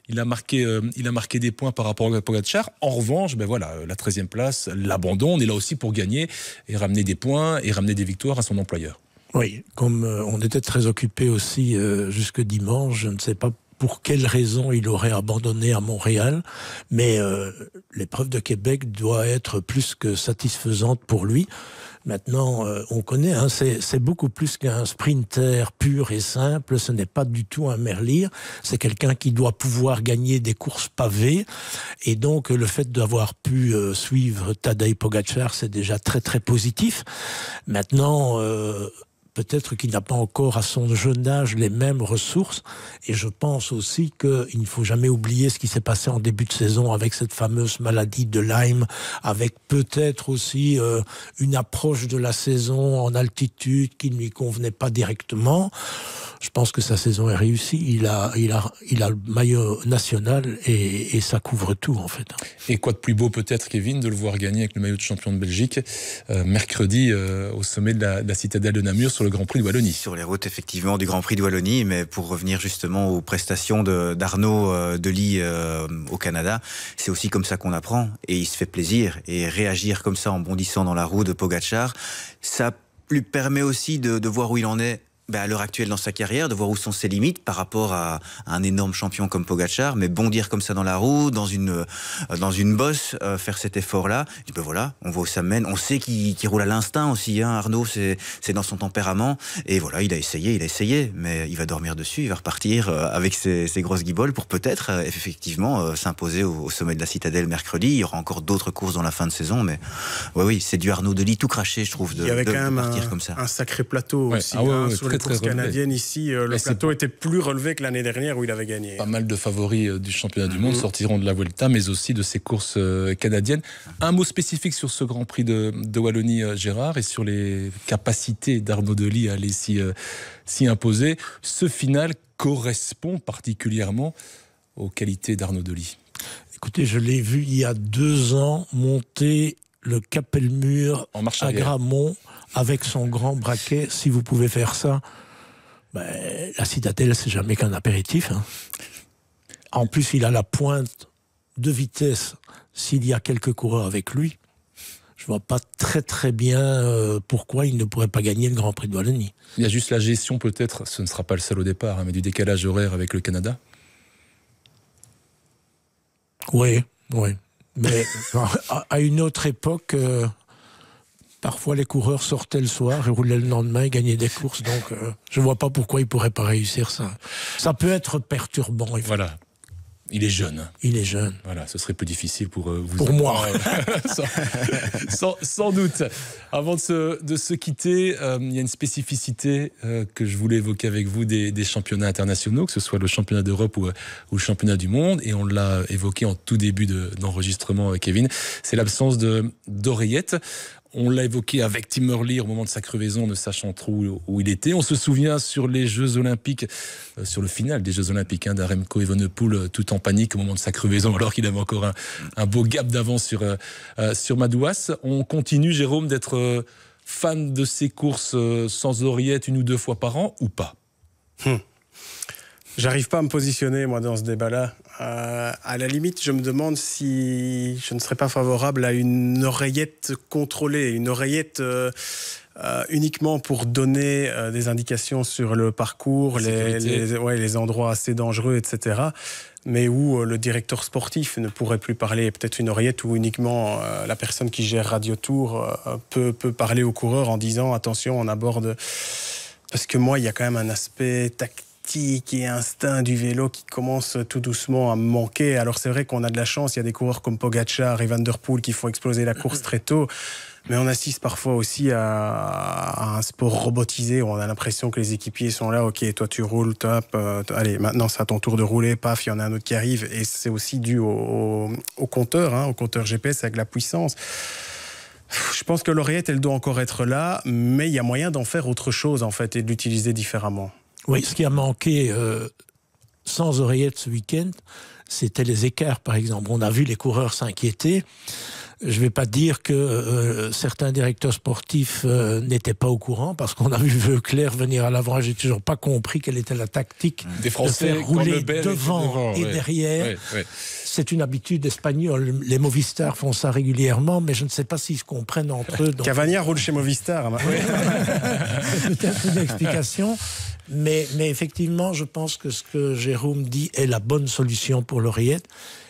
il a marqué des points par rapport à Pogačar. En revanche, la 13e place, l'abandon, on est là aussi pour gagner et ramener des points et ramener des victoires à son employeur. Oui, comme on était très occupé aussi jusque dimanche, je ne sais pas pour quelle raison il aurait abandonné à Montréal, mais l'épreuve de Québec doit être plus que satisfaisante pour lui. Maintenant, on connaît, c'est beaucoup plus qu'un sprinter pur et simple, ce n'est pas du tout un merlire, c'est quelqu'un qui doit pouvoir gagner des courses pavées, et donc le fait d'avoir pu suivre Tadej Pogačar, c'est déjà très très positif. Maintenant, peut-être qu'il n'a pas encore à son jeune âge les mêmes ressources, et je pense aussi qu'il ne faut jamais oublier ce qui s'est passé en début de saison avec cette fameuse maladie de Lyme, avec peut-être aussi une approche de la saison en altitude qui ne lui convenait pas directement. Je pense que sa saison est réussie. Il a le maillot national et ça couvre tout, en fait. Et quoi de plus beau, peut-être, Kevin, de le voir gagner avec le maillot de champion de Belgique mercredi au sommet de la citadelle de Namur sur le Grand Prix de Wallonie. Sur les routes, effectivement, du Grand Prix de Wallonie. Mais pour revenir justement aux prestations d'Arnaud Delis au Canada, c'est aussi comme ça qu'on apprend. Et il se fait plaisir. Et réagir comme ça en bondissant dans la roue de Pogačar, ça lui permet aussi de voir où il en est à l'heure actuelle dans sa carrière, de voir où sont ses limites par rapport à un énorme champion comme Pogačar, mais bondir comme ça dans la roue, dans une bosse, faire cet effort-là. Et ben voilà, on voit où ça mène. On sait qu'il roule à l'instinct aussi, hein. Arnaud, c'est dans son tempérament. Et voilà, il a essayé, mais il va dormir dessus, il va repartir avec ses grosses guiboles pour peut-être effectivement s'imposer au sommet de la Citadelle mercredi. Il y aura encore d'autres courses dans la fin de saison, mais oui, c'est du Arnaud Delis tout craché, je trouve, de partir comme ça. Un sacré plateau aussi. Sur les courses canadiennes ici, le plateau était plus relevé que l'année dernière où il avait gagné. Pas mal de favoris du championnat du monde sortiront de la Vuelta, mais aussi de ces courses canadiennes. Un mot spécifique sur ce Grand Prix de Wallonie, Gérard, et sur les capacités d'Arnaud Delis à aller s'y imposer. Ce final correspond particulièrement aux qualités d'Arnaud Delis. Écoutez, je l'ai vu il y a 2 ans monter le Capelmur à Gramont avec son grand braquet. Si vous pouvez faire ça, la Citadelle, c'est jamais qu'un apéritif. Hein. En plus, il a la pointe de vitesse s'il y a quelques coureurs avec lui. Je vois pas très bien pourquoi il ne pourrait pas gagner le Grand Prix de Wallonie. Il y a juste la gestion peut-être, ce ne sera pas le seul au départ, hein, mais du décalage horaire avec le Canada. Oui. Mais à une autre époque, parfois les coureurs sortaient le soir et roulaient le lendemain et gagnaient des courses. Donc je ne vois pas pourquoi ils ne pourraient pas réussir ça. Ça peut être perturbant. Voilà. Il est jeune. Il est jeune. Voilà, ce serait plus difficile pour vous. Pour moi. sans doute. Avant de se quitter, il y a une spécificité que je voulais évoquer avec vous des championnats internationaux, que ce soit le championnat d'Europe ou le championnat du monde. Et on l'a évoqué en tout début d'enregistrement, Kevin. C'est l'absence d'oreillettes. On l'a évoqué avec Tim Hurley au moment de sa crevaison, ne sachant trop où il était. On se souvient sur les Jeux Olympiques, sur le final des Jeux Olympiques, d'Aremco Evenepoel tout en panique au moment de sa crevaison, alors qu'il avait encore un beau gap d'avance sur Madouas. On continue, Jérôme, d'être fan de ces courses sans oreillettes 1 ou 2 fois par an, ou pas? J'arrive pas à me positionner, moi, dans ce débat-là. À la limite, je me demande si je ne serais pas favorable à une oreillette contrôlée, une oreillette uniquement pour donner des indications sur le parcours, les endroits assez dangereux, etc. Mais où le directeur sportif ne pourrait plus parler. Peut-être une oreillette où uniquement la personne qui gère Radio Tour peut parler aux coureurs en disant « Attention, on aborde... » Parce que moi, il y a quand même un aspect tactique et instinct du vélo qui commence tout doucement à me manquer. Alors c'est vrai qu'on a de la chance, il y a des coureurs comme Pogačar et Van der Poel qui font exploser la course très tôt, mais on assiste parfois aussi à un sport robotisé où on a l'impression que les équipiers sont là, ok, toi tu roules, top, allez, maintenant c'est à ton tour de rouler, paf, il y en a un autre qui arrive, et c'est aussi dû au compteur, au compteur GPS avec la puissance. Je pense que l'oreillette, elle doit encore être là, mais il y a moyen d'en faire autre chose en fait et de l'utiliser différemment. Oui, ce qui a manqué sans oreillette ce week-end, c'était les écarts, par exemple. On a vu les coureurs s'inquiéter. Je ne vais pas dire que certains directeurs sportifs n'étaient pas au courant, parce qu'on a vu Veuclair venir à l'avant. J'ai toujours pas compris quelle était la tactique des Français de faire rouler devant et derrière. Ouais. C'est une habitude espagnole. Les Movistar font ça régulièrement, mais je ne sais pas s'ils se comprennent entre eux. Donc... Cavagna roule chez Movistar. C'est peut-être une explication. Mais effectivement, je pense que ce que Jérôme dit est la bonne solution pour l'oreillette.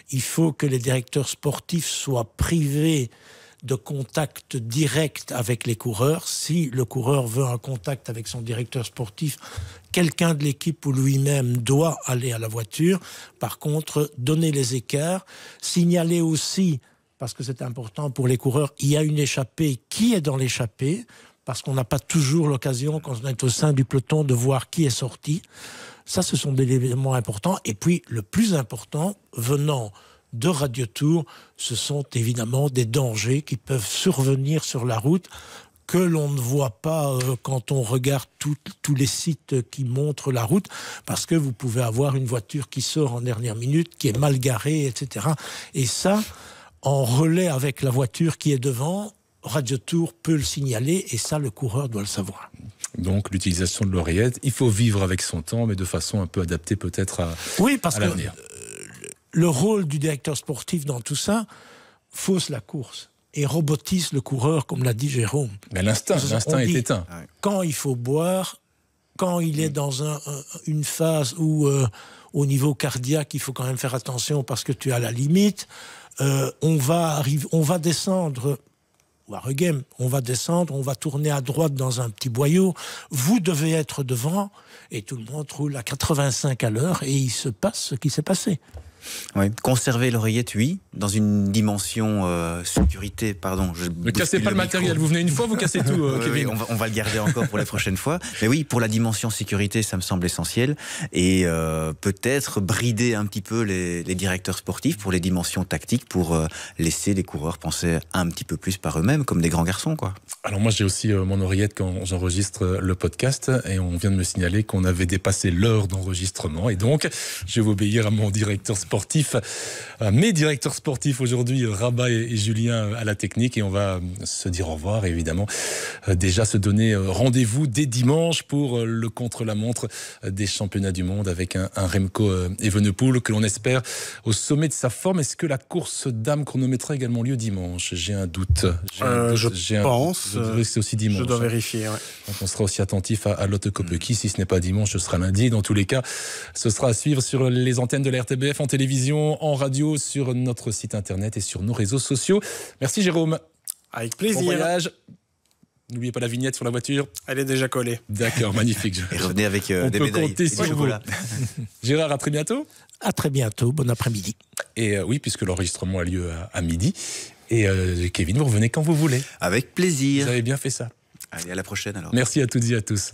Il faut que les directeurs sportifs soient privés de contact direct avec les coureurs. Si le coureur veut un contact avec son directeur sportif, quelqu'un de l'équipe ou lui-même doit aller à la voiture. Par contre, donner les écarts, signaler aussi, parce que c'est important pour les coureurs, il y a une échappée, qui est dans l'échappée, parce qu'on n'a pas toujours l'occasion, quand on est au sein du peloton, de voir qui est sorti. Ça, ce sont des éléments importants. Et puis, le plus important, venant de Radio Tour, ce sont évidemment des dangers qui peuvent survenir sur la route que l'on ne voit pas quand on regarde tous les sites qui montrent la route, parce que vous pouvez avoir une voiture qui sort en dernière minute, qui est mal garée, etc. Et ça, en relais avec la voiture qui est devant, Radio Tour peut le signaler, et ça, le coureur doit le savoir. Donc, l'utilisation de l'oreillette, il faut vivre avec son temps, mais de façon un peu adaptée peut-être à l'avenir. Le rôle du directeur sportif dans tout ça fausse la course et robotise le coureur, comme l'a dit Jérôme. Mais l'instinct est éteint. Quand il faut boire, quand il est dans une phase où, au niveau cardiaque, il faut quand même faire attention parce que tu es à la limite, on va descendre, Waregem, on va descendre, on va tourner à droite dans un petit boyau, vous devez être devant, et tout le monde roule à 85 à l'heure, et il se passe ce qui s'est passé. Oui. Conserver l'oreillette, oui, dans une dimension sécurité, pardon. Ne cassez pas le matériel, vous venez une fois, vous cassez tout, Kevin. Oui, on va le garder encore pour les prochaines fois. Mais oui, pour la dimension sécurité, ça me semble essentiel. Et peut-être brider un petit peu les directeurs sportifs pour les dimensions tactiques, pour laisser les coureurs penser un petit peu plus par eux-mêmes, comme des grands garçons, quoi. Alors moi, j'ai aussi mon oreillette quand j'enregistre le podcast, et on vient de me signaler qu'on avait dépassé l'heure d'enregistrement, et donc je vais obéir à mon directeur sportif, à mes directeurs sportifs aujourd'hui, Rabat et Julien à la technique, et on va se dire au revoir, et évidemment déjà se donner rendez-vous dès dimanche pour le contre-la-montre des championnats du monde avec un Remco Evenepoel que l'on espère au sommet de sa forme. Est-ce que la course dame chronométrée a également lieu dimanche? J'ai un doute. Je pense. C'est aussi dimanche. Je dois vérifier. Ouais. Donc on sera aussi attentif à Lotte Kopecky. Si ce n'est pas dimanche, ce sera lundi. Dans tous les cas, ce sera à suivre sur les antennes de la RTBF, en télévision, en radio, sur notre site internet et sur nos réseaux sociaux. Merci Jérôme. Avec plaisir. Bon voyage. N'oubliez pas la vignette sur la voiture. Elle est déjà collée. D'accord, magnifique. Et revenez avec des médailles. On peut compter sur vous. Gérard, à très bientôt. À très bientôt, bon après-midi. Et oui, puisque l'enregistrement a lieu à midi. Et Kevin, vous revenez quand vous voulez. Avec plaisir. Vous avez bien fait ça. Allez, à la prochaine alors. Merci à toutes et à tous.